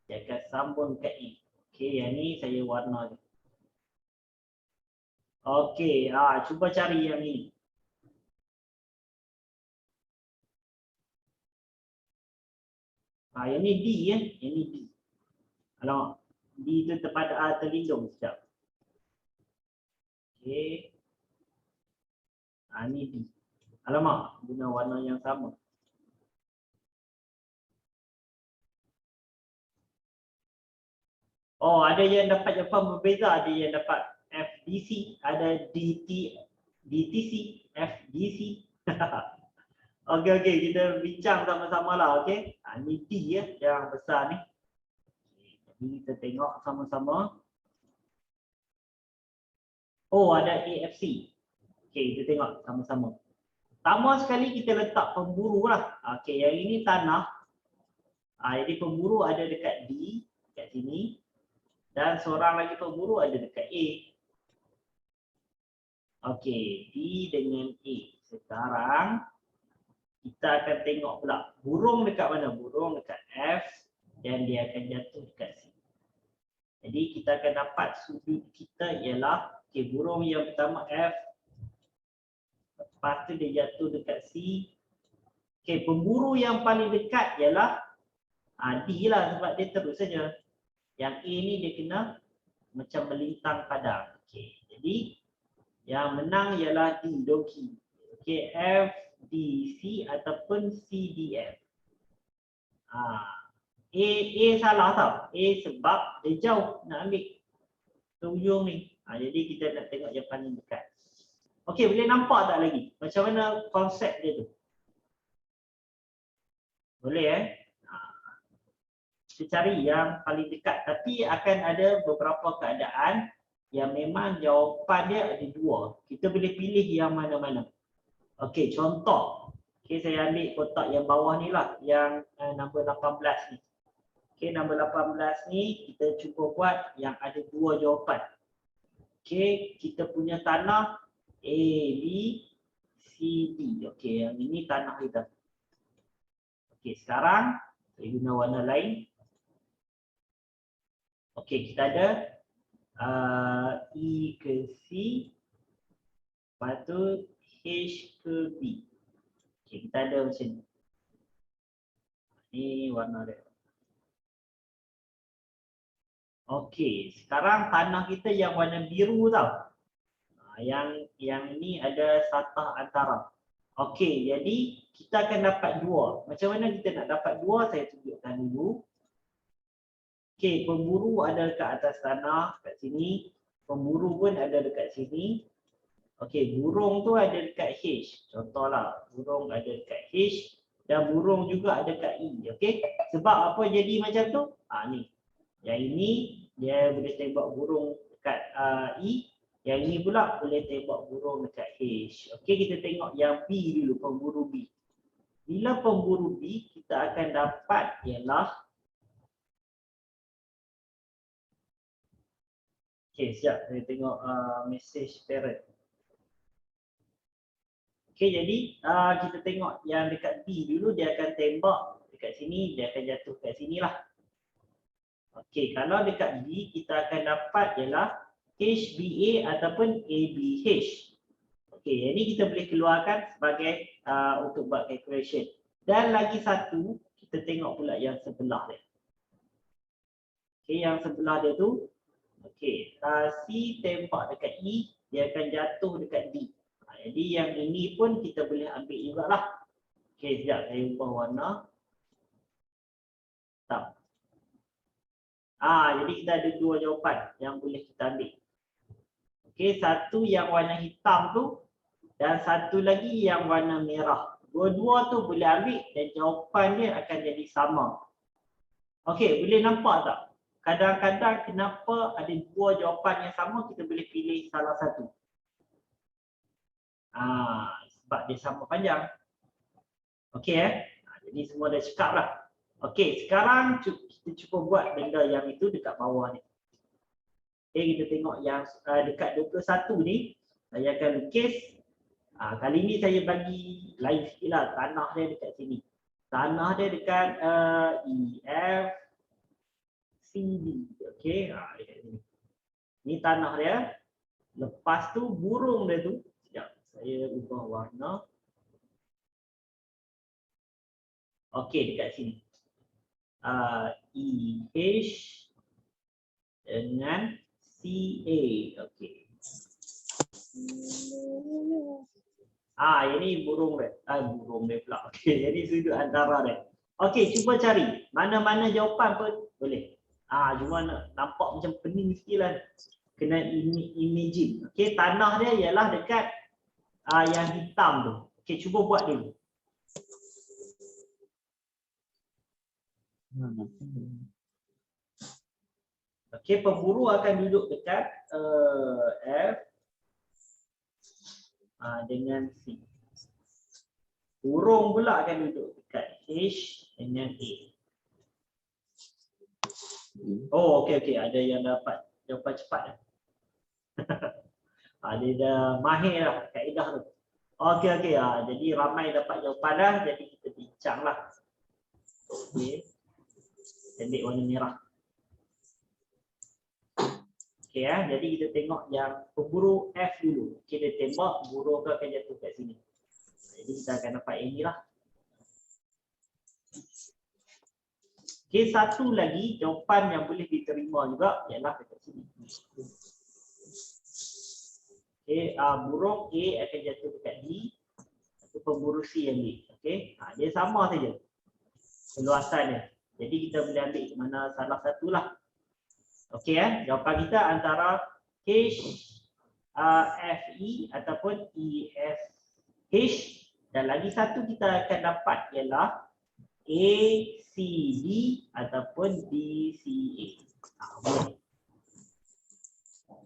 Dia akan sambung dekat E. Okey, yang ni saya warna je. Okey, cuba cari yang ni. Yang ni D ya, yang ni D. Alamak, D tu terlindung sekejap. Okey. Ni D. Alamak, guna warna yang sama. Oh, ada yang dapat jawapan berbeza, ada yang dapat FDC, ada DTC, FDC. Okey, kita bincang sama-sama lah, okey. Ni D ya, yang besar ni. Jadi kita tengok sama-sama. Oh, ada AFC. Okey, kita tengok sama-sama. Pertama sekali kita letak pemburu lah. Okey, yang ini tanah. Jadi pemburu ada dekat D, dekat sini. Dan seorang lagi pemburu ada dekat A. Okey, D dengan A. Sekarang kita akan tengok pula burung dekat mana? Burung dekat F dan dia akan jatuh dekat C. Jadi kita akan dapat sudut kita ialah burung yang pertama F. Lepas tu dia jatuh dekat C. Pemburu yang paling dekat ialah D lah sebab dia terus saja. Yang A ni dia kena macam melintang padang. Jadi yang menang ialah D, donkey. F, D, C ataupun C, D, F. A salah tau. A sebab dia jauh nak ambil ke ujung ni. Jadi kita nak tengok yang paling dekat. Okey, boleh nampak tak lagi? Macam mana konsep dia tu? Boleh kita cari yang paling dekat. Tapi akan ada beberapa keadaan yang memang jawapan dia ada dua. Kita boleh pilih yang mana-mana. Okey, contoh. Okey, saya ambil kotak yang bawah ni lah. Yang nombor 18 ni. Okey, nombor 18 ni kita cuba buat yang ada dua jawapan. Okey, kita punya tanah A, B, C, D. Okey, yang ini tanah kita. Okey, sekarang saya guna warna lain. Okey, kita ada E ke C, lepas tu H ke B. Okey, kita ada macam ni. Ni warna dia. Okey, sekarang tanah kita yang warna biru tau. Yang ni ada satah antara. Okey, jadi kita akan dapat dua. Macam mana kita nak dapat dua? Saya tunjukkan dulu. Okey, pemburu ada dekat atas tanah, kat sini. Pemburu pun ada dekat sini. Okey, burung tu ada dekat H. Contohlah, burung ada dekat H dan burung juga ada dekat E. Okey, sebab apa jadi macam tu? Ni. Yang ini dia boleh tembak burung dekat E. Yang ini pula boleh tembak burung dekat H. Okey, kita tengok yang B dulu, pemburu B. Bila pemburu B, kita akan dapat ialah okey, siap. Saya tengok message parent. Okey, jadi kita tengok yang dekat B dulu, dia akan tembak dekat sini, dia akan jatuh kat sini lah. Okey, kalau dekat B, kita akan dapat ialah HBA ataupun ABH. Okey, yang ni kita boleh keluarkan sebagai untuk buat calculation. Dan lagi satu, kita tengok pula yang sebelah dia. Okey, yang sebelah dia tu, okey, C tembak dekat E, dia akan jatuh dekat D. Jadi yang ini pun kita boleh ambil jugalah. Okey, sekejap saya ubah warna. Tak. Jadi kita ada dua jawapan yang boleh kita ambil. Okey, satu yang warna hitam tu dan satu lagi yang warna merah. Dua-dua tu boleh ambil dan jawapan dia akan jadi sama. Okey, boleh nampak tak? Kadang-kadang kenapa ada dua jawapan yang sama, kita boleh pilih salah satu. Sebab dia sama panjang. Okey jadi semua dah cakap lah. Okey, sekarang kita cuba buat benda yang itu dekat bawah ni. Okey, kita tengok yang dekat 21 ni, saya akan lukis. Kali ni saya bagi lain sikit lah, tanah dia dekat sini. Tanah dia dekat E, F, C, D. Okey, dekat sini. Ni tanah dia. Lepas tu burung dia tu, sekejap, saya ubah warna. Okey, dekat sini. E, H dengan C, A. Okey. Ini burung dia. Burung dia pula. Okey, jadi sudut antara dia. Okey, cuba cari. Mana-mana jawapan pun boleh. Cuma nampak macam pening sikit lah. Kena imagine. Okey, tanah dia ialah dekat yang hitam tu. Okey, cuba buat dulu. Okey, pemburu akan duduk dekat F dengan C. Burung pula akan duduk dekat H dengan A. Okey, ada yang dapat jawapan cepat dah. Dia dah mahir lah kaedah tu. Okey, jadi ramai dapat jawapan dah, jadi kita bincang lah. Okey. Ambil warna merah. Okey jadi kita tengok yang pemburu F dulu. Okey, dia tembak, burung tu akan jatuh kat sini. Jadi kita akan dapat yang ni lah. Okey, satu lagi jawapan yang boleh diterima juga ialah dekat sini. Okey, burung A akan jatuh dekat D. Atau pemburu C ambil. Okey, dia sama saja keluasannya. Jadi kita boleh ambil mana salah satu lah. Okey jawapan kita antara H, F, E ataupun E, F, H. Dan lagi satu kita akan dapat ialah A, C, D ataupun B, C, A. Boleh.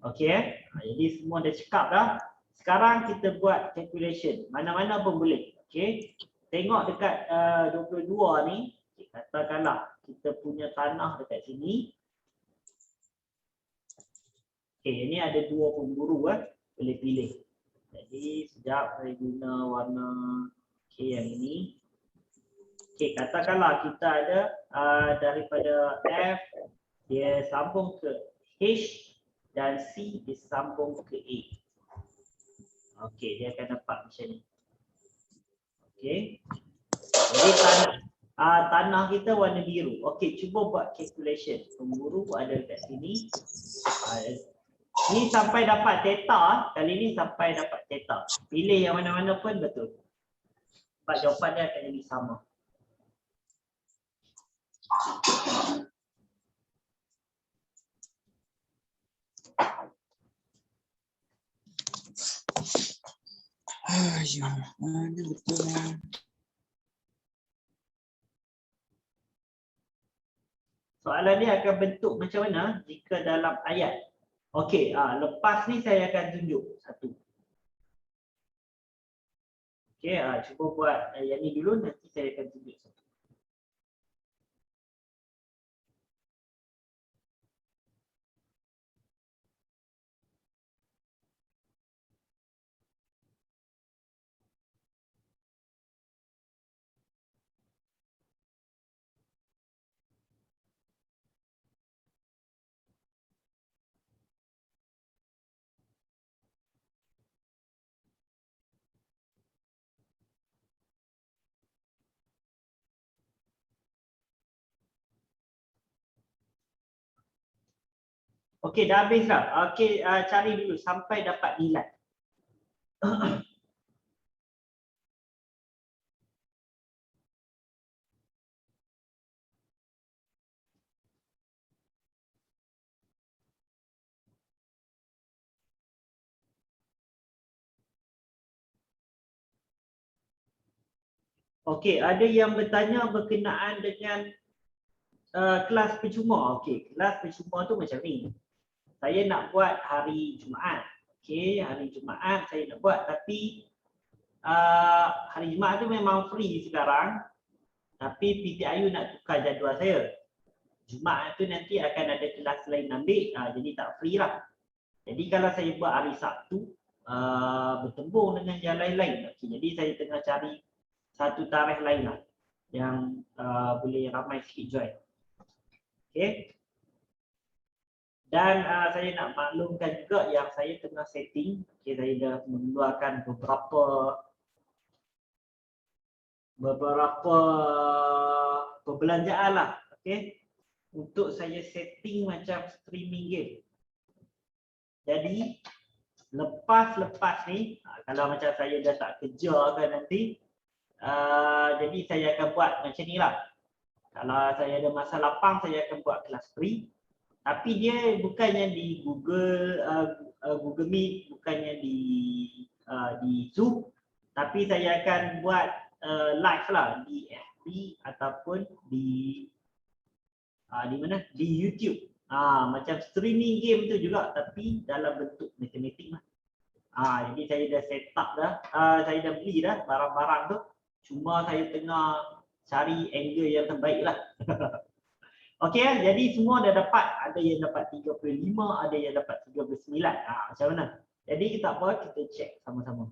Okey jadi semua dah cakap dah. Sekarang kita buat calculation. Mana-mana pun boleh. Okey. Tengok dekat 22 ni. Katakanlah kita punya tanah dekat sini. Okey, ini ada dua pemburu boleh pilih. Jadi sekejap saya guna warna yang ini. Okey, katakanlah kita ada daripada F dia sambung ke H dan C disambung ke A. Okey, dia akan dapat macam ni. Okey. Jadi tanah kita warna biru. Okey, cuba buat calculation. Pemburu ada kat sini. Ni sampai dapat theta. Kali ni sampai dapat theta. Pilih yang mana-mana pun betul. Sebab jawapan dia akan jadi sama. Mana betul lah. Soalan ni akan bentuk macam mana jika dalam ayat. Okey, lepas ni saya akan tunjuk satu. Okey, cuba buat yang ni dulu, nanti saya akan tunjuk satu. Okey, dah habis dah. Okey, cari dulu sampai dapat nilai. Okey, ada yang bertanya berkenaan dengan kelas percuma. Okey, kelas percuma tu macam ni. Saya nak buat hari Jumaat. Okey, hari Jumaat saya nak buat, tapi hari Jumaat tu memang free sekarang. Tapi PTIU nak tukar jadual saya. Jumaat tu nanti akan ada kelas lain ambil, jadi tak free lah. Jadi kalau saya buat hari Sabtu, bertembung dengan yang lain-lain. Okey, jadi saya tengah cari satu tarikh lain lah yang boleh ramai sikit join. Okey. Dan saya nak maklumkan juga yang saya tengah setting. Okey, saya dah mengeluarkan beberapa perbelanjaan lah. Okey. Untuk saya setting macam streaming game. Jadi lepas ni, kalau macam saya dah tak kerja kan nanti, jadi saya akan buat macam ni lah. Kalau saya ada masa lapang, saya akan buat kelas free. Tapi dia bukannya di Google Meet, bukannya di Zoom. Tapi saya akan buat live lah di FB ataupun di mana? Di YouTube. Macam streaming game tu juga, tapi dalam bentuk matematik lah. Jadi saya dah set up dah, saya dah beli dah barang-barang tu. Cuma saya tengah cari angle yang terbaik lah. Okey, jadi semua dah dapat. Ada yang dapat 35, ada yang dapat 39. Macam mana? Jadi kita apa? Kita check sama-sama.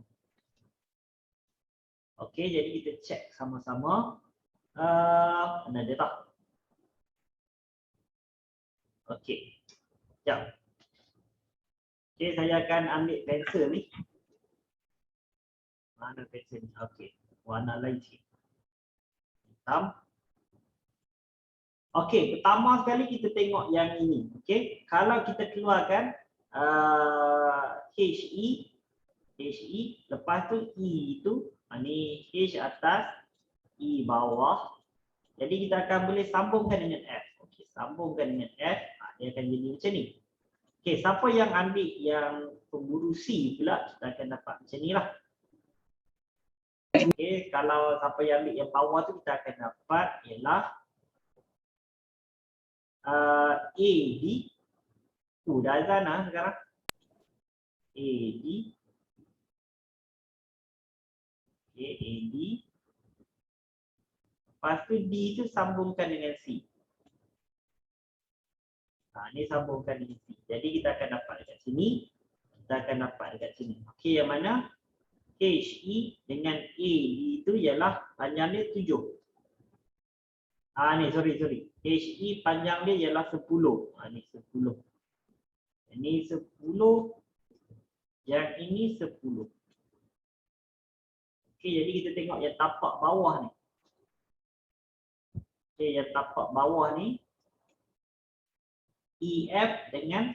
Okey, jadi kita check sama-sama. Mana dia tak? Okey. Sekejap. Okey, saya akan ambil pensel ni. Mana pensel ni? Okey, warna lain sikit. Hitam. Okey, pertama sekali kita tengok yang ini. Okey, kalau kita keluarkan HE, lepas tu E itu, ni H atas, E bawah. Jadi kita akan boleh sambungkan dengan F. Okey, sambungkan dengan F, dia akan jadi macam ni. Okey, siapa yang ambil yang pemburu C pula, kita akan dapat macam ni lah. Okey, kalau siapa yang ambil yang bawah tu, kita akan dapat ialah AD. Dah azan lah sekarang. AD. Okay, AD. Lepas tu D tu sambungkan dengan C. Ni sambungkan dengan C. Jadi kita akan dapat dekat sini. Kita akan dapat dekat sini. Okey, yang mana? HE dengan AD itu ialah panjang dia 7. Ni sorry. HE panjang dia ialah 10. Ni 10. Ini 10. Yang ini 10. Okey, jadi kita tengok yang tapak bawah ni. Okey, yang tapak bawah ni EF dengan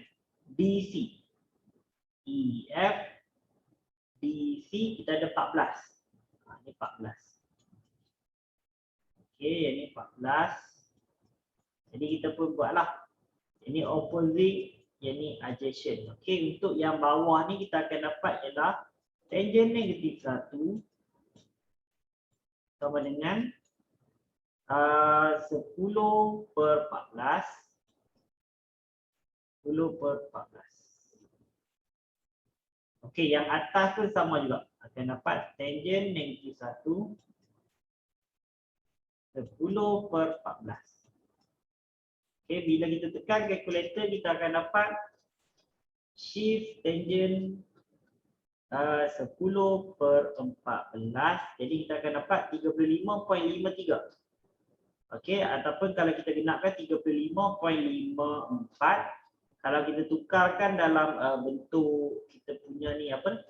BC. EF BC kita ada 14. Ni 14. Okey, yang ni 14. Jadi kita pun buatlah. Ini opposite, yang ni adjacent. Okey, untuk yang bawah ni kita akan dapat ialah tangent negatif 1 sama dengan 10 per 14. 10 per 14. Okey, yang atas tu sama juga. Akan dapat tangent negatif 1 10 per 14. Okey, bila kita tekan kalkulator kita akan dapat shift tangent 10 per 14. Jadi kita akan dapat 35.53. Okey, ataupun kalau kita genapkan 35.54. Kalau kita tukarkan dalam bentuk kita punya ni apa?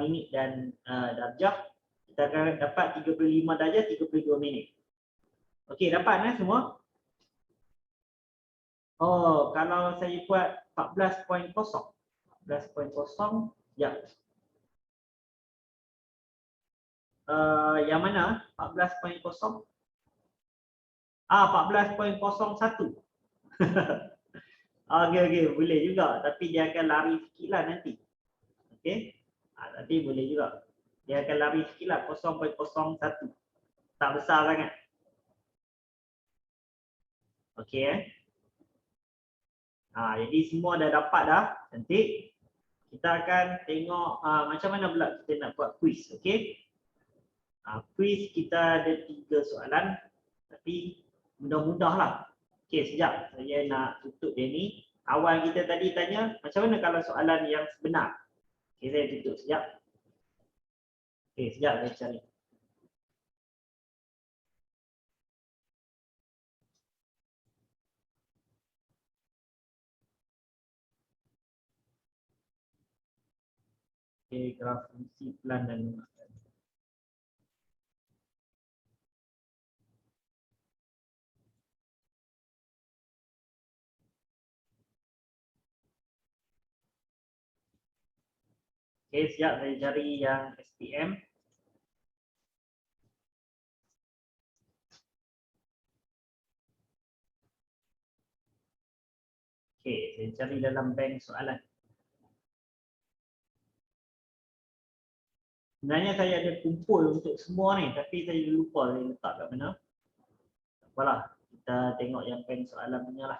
Minit dan darjah, kita akan dapat 35 darjah 32 minit. Okey, dapat semua? Oh, kalau saya buat 14.0. 14.0, ya. Yang mana? 14.0. 14.01. Okey, boleh juga. Tapi dia akan lari sikit lah nanti. Okey. Nanti boleh juga. Dia akan lari sikit lah. 0.01. Tak besar sangat. Okey. Jadi semua dah dapat dah. Cantik. Kita akan tengok macam mana pula kita nak buat quiz. Okey. Quiz kita ada 3 soalan. Tapi mudah-mudah lah. Okey, sekejap. Saya nak tutup dia ni. Awal kita tadi tanya, macam mana kalau soalan yang sebenar? Okey, saya tutup sekejap. Okey, sekejap saya cari. Okey, graf fungsi pelan dan lunak. Okey, siap saya cari yang SPM. Okey, saya cari dalam bank soalan. Sebenarnya saya ada kumpul untuk semua ni, tapi saya lupa saya letak kat mana. Tak apalah, kita tengok yang bank soalan punya lah.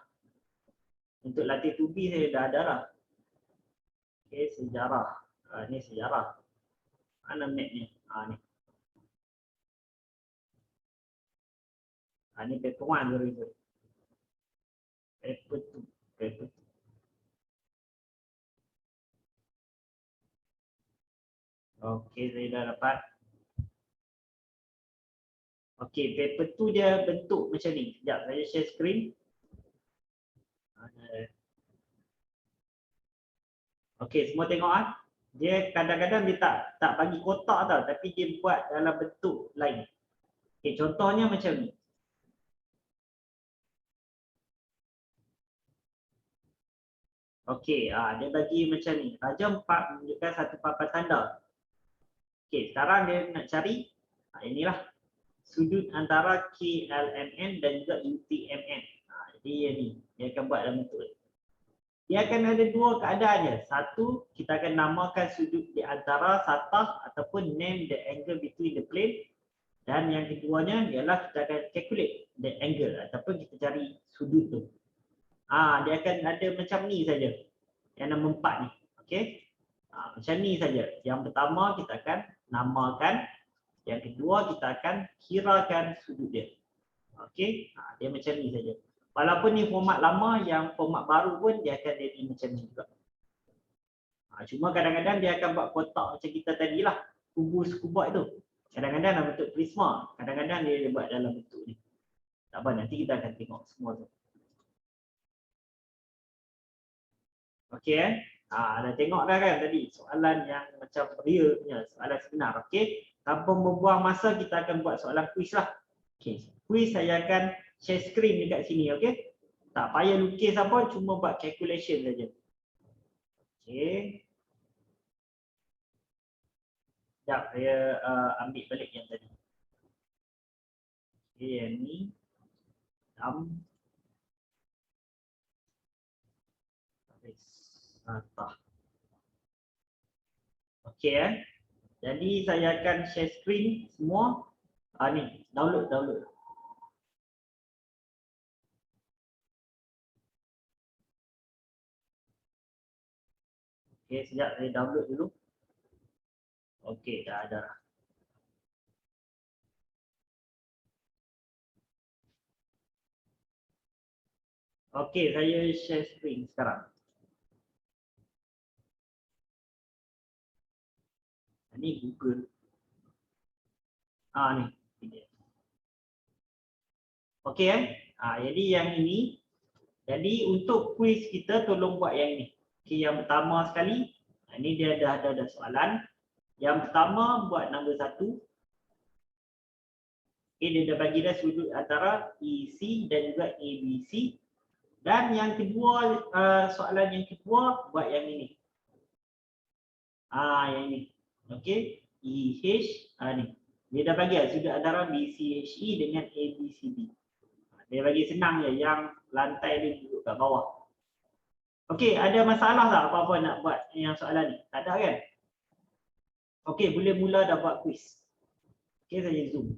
Untuk latih tubi saya dah ada lah. Okey, sejarah. Ni sejarah. Mana map ni? Ni. Ni paper 1 sorry. Paper 2. Okey, saya dah dapat. Okey, paper 2 dia bentuk macam ni. Sekejap, saya share screen. Okey, semua tengok Dia kadang-kadang dia tak bagi kotak tau, tapi dia buat dalam bentuk lain. Okey, contohnya macam ni. Okey, dia bagi macam ni. Raja 4 menunjukkan satu papan tanda. Okey, sekarang dia nak cari inilah sudut antara KLMN dan juga UTMN. Jadi ni dia akan buat dalam bentuk ni. Dia akan ada 2 keadaan je. Satu, kita akan namakan sudut di antara satah ataupun name the angle between the plane. Dan yang keduanya ialah kita akan calculate the angle ataupun kita cari sudut tu. Dia akan ada macam ni saja. Yang nombor 4 ni. Okey. Macam ni saja. Yang pertama kita akan namakan, yang kedua kita akan kirakan sudut dia. Okey. Dia macam ni saja. Walaupun ni format lama, yang format baru pun dia akan jadi macam ni juga. Cuma kadang-kadang dia akan buat kotak macam kita tadi lah, kubus kubat tu. Kadang-kadang dalam bentuk prisma, kadang-kadang dia buat dalam bentuk ni. Tak apa, nanti kita akan tengok semua tu. Okey dah tengok dah kan tadi soalan yang macam real punya, soalan sebenar. Okey, tanpa membuang masa kita akan buat soalan kuis lah. Okey, kuis saya akan share screen dekat sini, okey. Tak payah lukis apa, cuma buat calculation saja. Okey. Sekejap, saya ambil balik yang tadi. Okey, yang ni. Okey Jadi saya akan share screen semua. Ni, download. Okey, sekejap saya download dulu. Okey, dah ada. Okey, saya share screen sekarang. Ini Google. Ni. Okey jadi yang ini. Jadi untuk kuis kita tolong buat yang ini. Okey, yang pertama sekali, ini dia dah ada soalan. Yang pertama buat nombor 1. Okey, dia dah bagi dah sudut antara EC dan juga ABC. Dan yang kedua, soalan yang kedua buat yang ini. Yang ini. Okey, EH ni. Dia dah bagi sudut antara BCHE dengan ABCD. Dia bagi senang je, yang lantai dia duduk kat bawah. Okey, ada masalah tak apa-apa nak buat yang soalan ni? Tak ada kan? Okey, boleh mula dah buat kuis. Okey, saya zoom.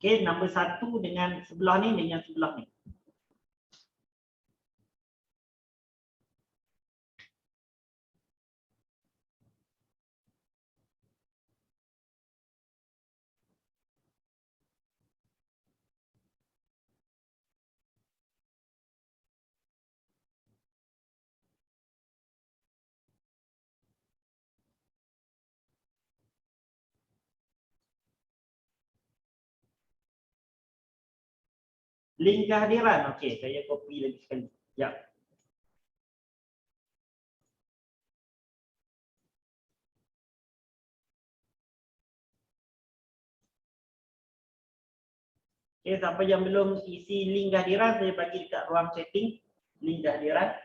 Okey, nombor 1 dengan sebelah ni dengan sebelah ni. Link kehadiran. Okey, saya copy lagi sekali. Ya. Okey, siapa yang belum isi link kehadiran, saya bagi dekat ruang chatting link kehadiran.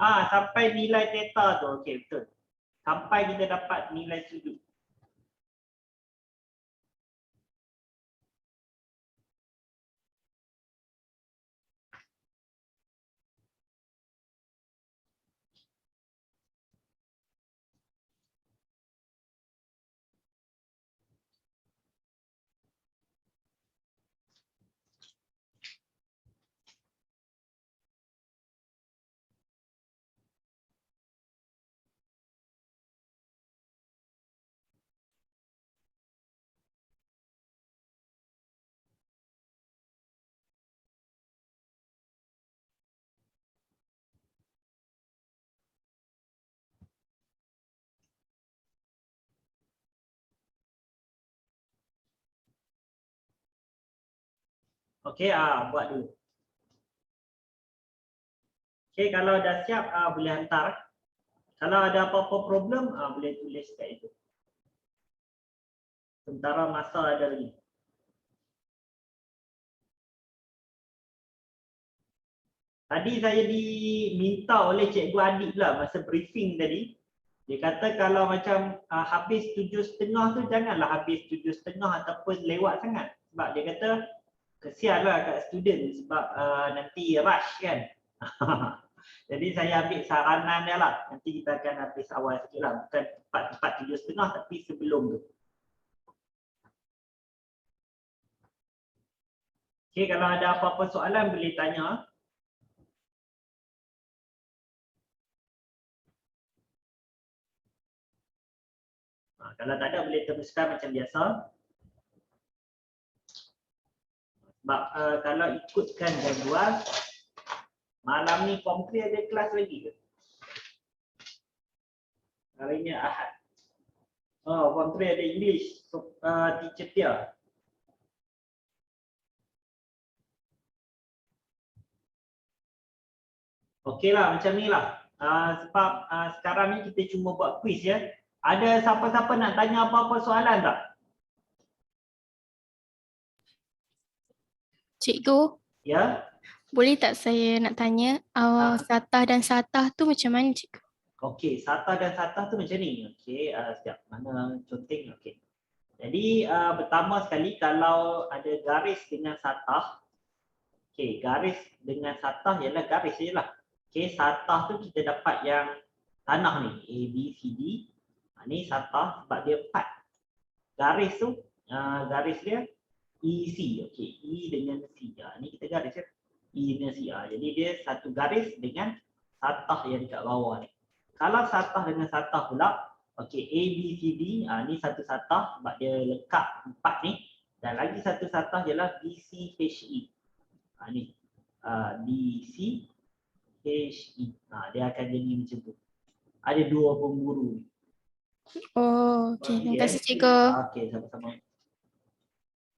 Sampai nilai theta tu. Okey, betul. Sampai kita dapat nilai sudut. Okey, buat dulu. Okey, kalau dah siap boleh hantar. Kalau ada apa-apa problem boleh tulis kat itu. Sementara masa ada lagi. Tadi saya diminta oleh Cikgu Adik pula masa briefing tadi. Dia kata kalau macam habis 7.30 tu janganlah habis 7.30 ataupun lewat sangat. Sebab dia kata kesianlah kat student sebab nanti rush kan. Jadi saya ambil saranan dia lah. Nanti kita akan habis awal sikit lah. Bukan tepat 7.30 tapi sebelum tu. Okay, kalau ada apa-apa soalan boleh tanya. Kalau tak ada boleh teruskan macam biasa. Sebab kalau ikutkan jadual, malam ni form 3 ada kelas lagi ke? Hari ni Ahad. Oh, form 3 ada English. So, teacher Tia. Okey lah, macam ni lah. Sebab sekarang ni kita cuma buat quiz ya. Ada siapa-siapa nak tanya apa-apa soalan tak? Cikgu, Ya? boleh tak saya nak tanya satah dan satah tu macam mana, cikgu? Okey, satah dan satah tu macam ni. Okey, sekejap. Mana conteng? Okey. Jadi pertama sekali kalau ada garis dengan satah. Okey, garis dengan satah ialah garis je lah. Okey, satah tu kita dapat yang tanah ni. A, B, C, D. Ni satah sebab dia 4. Garis tu, garis dia EC. Okey, E dengan C. Ni kita garis ya. E dengan C. Jadi dia satu garis dengan satah yang dekat bawah ni. Kalau satah dengan satah pula, okey, A, B, C, D. Ni satu satah sebab dia lekat 4 ni. Dan lagi satu satah ialah B, C, H, E. Ni. B, C, H, E. Dia akan jadi macam tu. Ada dua pemburu ni. Oh, okey. Terima kasih, cikgu. Okey, sama-sama.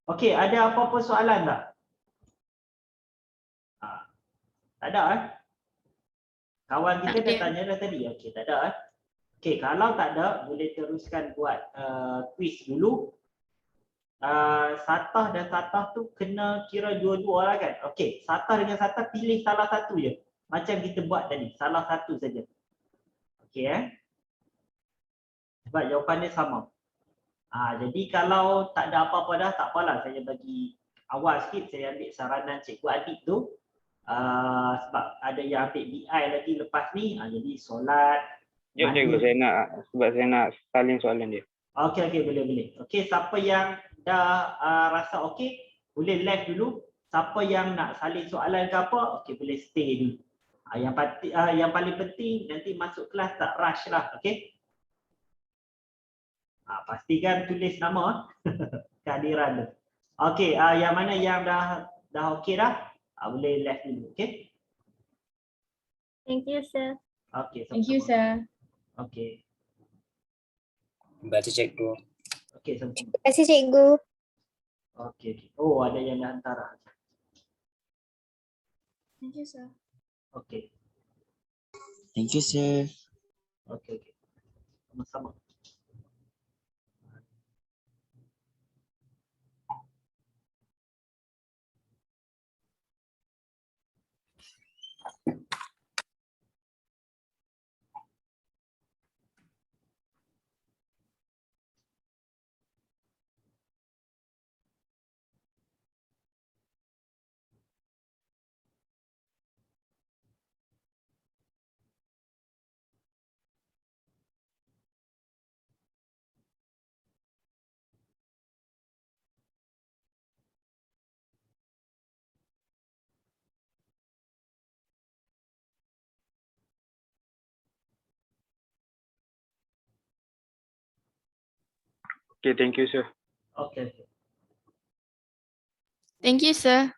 Okey, ada apa-apa soalan tak? Tak ada Kawan kita Tak dah ada. tanya dah tadi. Okey, tak ada Okey, kalau tak ada boleh teruskan buat quiz dulu. Satah dan satah tu kena kira dua-dua lah kan. Okey, satah dengan satah pilih salah satu je. Macam kita buat tadi, salah satu saja. Okey sebab jawapan dia sama. Jadi kalau tak ada apa-apa dah, tak apalah. Saya bagi awal sikit, saya ambil saranan Cikgu Adik tu. Sebab ada yang ambil BI lagi lepas ni. Jadi solat. Ya, cikgu, saya nak salin soalan dia. Okey, boleh. Okey, siapa yang dah rasa okey, boleh left dulu. Siapa yang nak salin soalan ke apa, okey boleh stay dulu. Yang paling penting nanti masuk kelas tak rush lah, okey? Pastikan tulis nama kehadiran tu. Okey, yang mana yang dah okey dah, boleh left dulu, okey? Thank you, sir. Okey, Thank you, sir. Okey. Terima kasih cikgu. Okey, sama-sama. Terima kasih, cikgu. Okey. Oh, ada yang dah hantar. Thank you, sir. Okey. Thank you, sir. Okey. Sama-sama. Okay, thank you, sir. Okey. Thank you, sir.